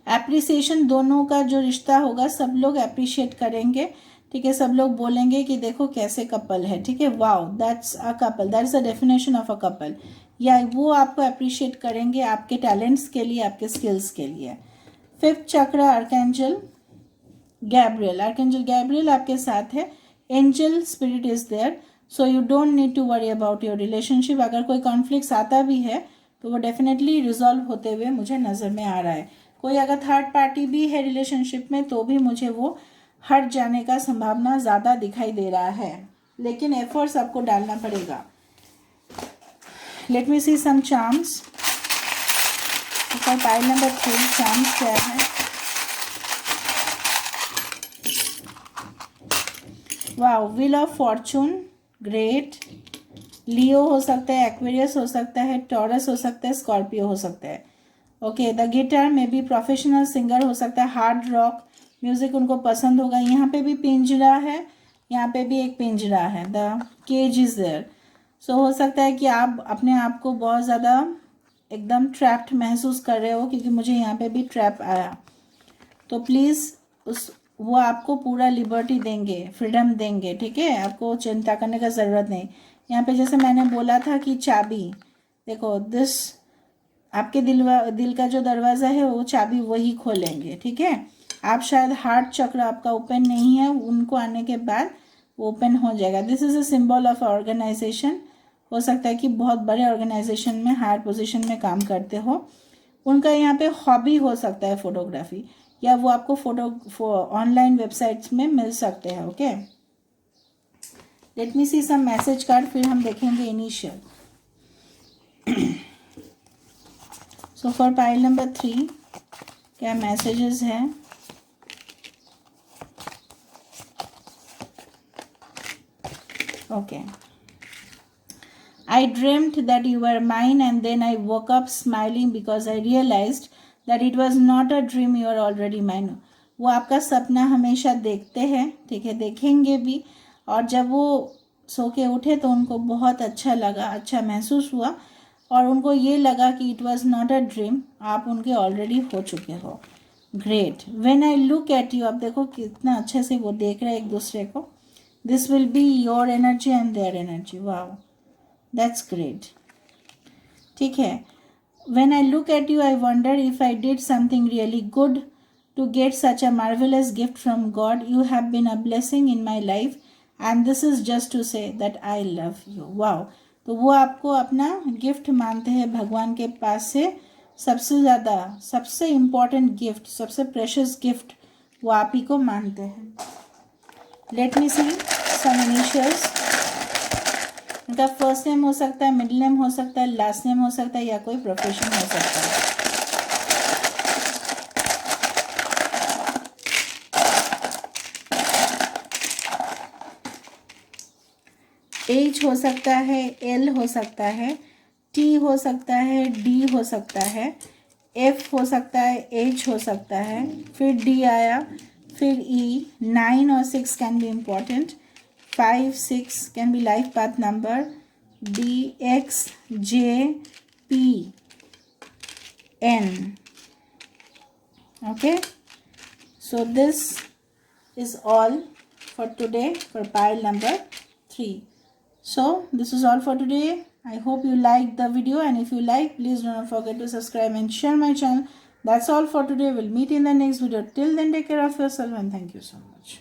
Appreciation, दोनों का जो रिश्ता होगा सब लोग अप्रिशिएट करेंगे। ठीक है, सब लोग बोलेंगे कि देखो कैसे कपल है। ठीक है, wow that's a couple, that's the definition of a couple. या वो आपको अप्रिशिएट करेंगे आपके टैलेंट्स के लिए, आपके स्किल्स के लिए। 5th चक्र आर्कएंजल गैब्रियल, आर्कएंजल गैब्रियल आपके साथ है। Angel spirit is there, so you don't need to worry about your relationship. अगर कोई कॉन्फ्लिक्ट्स आता भी है तो वो डेफिनेटली रिजॉल्व होते हुए मुझे नज़र में आ रहा है। कोई अगर थर्ड पार्टी भी है रिलेशनशिप में तो भी मुझे वो हट जाने का संभावना ज़्यादा दिखाई दे रहा है, लेकिन एफर्ट्स आपको डालना पड़ेगा। Let me see some charms for pile number 3। Charms क्या है? Wow, wheel of fortune, great. Leo हो सकता है, एक्वेरियस हो सकता है, टॉरस हो सकता है, स्कॉर्पियो हो सकता है। ओके, द गिटार में भी प्रोफेशनल सिंगर हो सकता है, हार्ड रॉक म्यूजिक उनको पसंद होगा। यहाँ पे भी पिंजरा है, यहाँ पे भी एक पिंजरा है, द केज इज देयर। सो हो सकता है कि आप अपने आप को बहुत ज़्यादा एकदम ट्रैप्ड महसूस कर रहे हो, क्योंकि मुझे यहाँ पे भी ट्रैप आया। तो प्लीज़ वो आपको पूरा लिबर्टी देंगे, फ्रीडम देंगे। ठीक है, आपको चिंता करने का ज़रूरत नहीं। यहाँ पे जैसे मैंने बोला था कि चाबी, देखो दिस आपके दिल का जो दरवाज़ा है वो चाबी वही खोलेंगे। ठीक है, आप शायद हार्ट चक्र आपका ओपन नहीं है, उनको आने के बाद वो ओपन हो जाएगा। This is a symbol of organisation. हो सकता है कि बहुत बड़े ऑर्गेनाइजेशन में हायर पोजीशन में काम करते हो। उनका यहाँ पे हॉबी हो सकता है फोटोग्राफी, या वो आपको फोटो ऑनलाइन वेबसाइट्स में मिल सकते हैं। Okay, let me see some message card, फिर हम देखेंगे initial. So for pile number 3 क्या मैसेजेस हैं? Okay, I dreamt that you were mine and then I woke up smiling because I realized that it was not a dream, you are already mine. वो आपका सपना हमेशा देखते हैं, ठीक है, देखेंगे भी। और जब वो सो के उठे तो उनको बहुत अच्छा लगा, अच्छा महसूस हुआ, और उनको ये लगा कि it was not a dream, आप उनके ऑलरेडी हो चुके हो। Great. When I look at you, आप देखो कितना अच्छे से वो देख रहे हैं एक दूसरे को। This will be your energy and their energy. Wow, that's great. ठीक है, when I look at you I wonder if I did something really good to get such a marvelous gift from God. You have been a blessing in my life and this is just to say that I love you. wow, तो वो आपको अपना gift मानते हैं भगवान के पास से। सबसे ज़्यादा, सबसे इम्पॉर्टेंट गिफ्ट, सबसे प्रेशियस गिफ्ट वो आप ही को मानते हैं। लेट मी सी सम इनिशियल्स। उनका फर्स्ट नेम हो सकता है, मिडिल नेम हो सकता है, लास्ट नेम हो सकता है, या कोई प्रोफेशन हो सकता है। एच हो सकता है, एल हो सकता है, टी हो सकता है, डी हो सकता है, एफ हो सकता है, एच हो सकता है, फिर डी आया, फिर ई। 9 और 6 can be important. 5, 6 can be life path number. D, X, J, P, N. Okay, so this is all for today for pile number 3. So this is all for today. I hope you liked the video, and if you like, please do not forget to subscribe and share my channel. That's all for today. We'll meet in the next video. Till then, take care of yourself and thank you so much.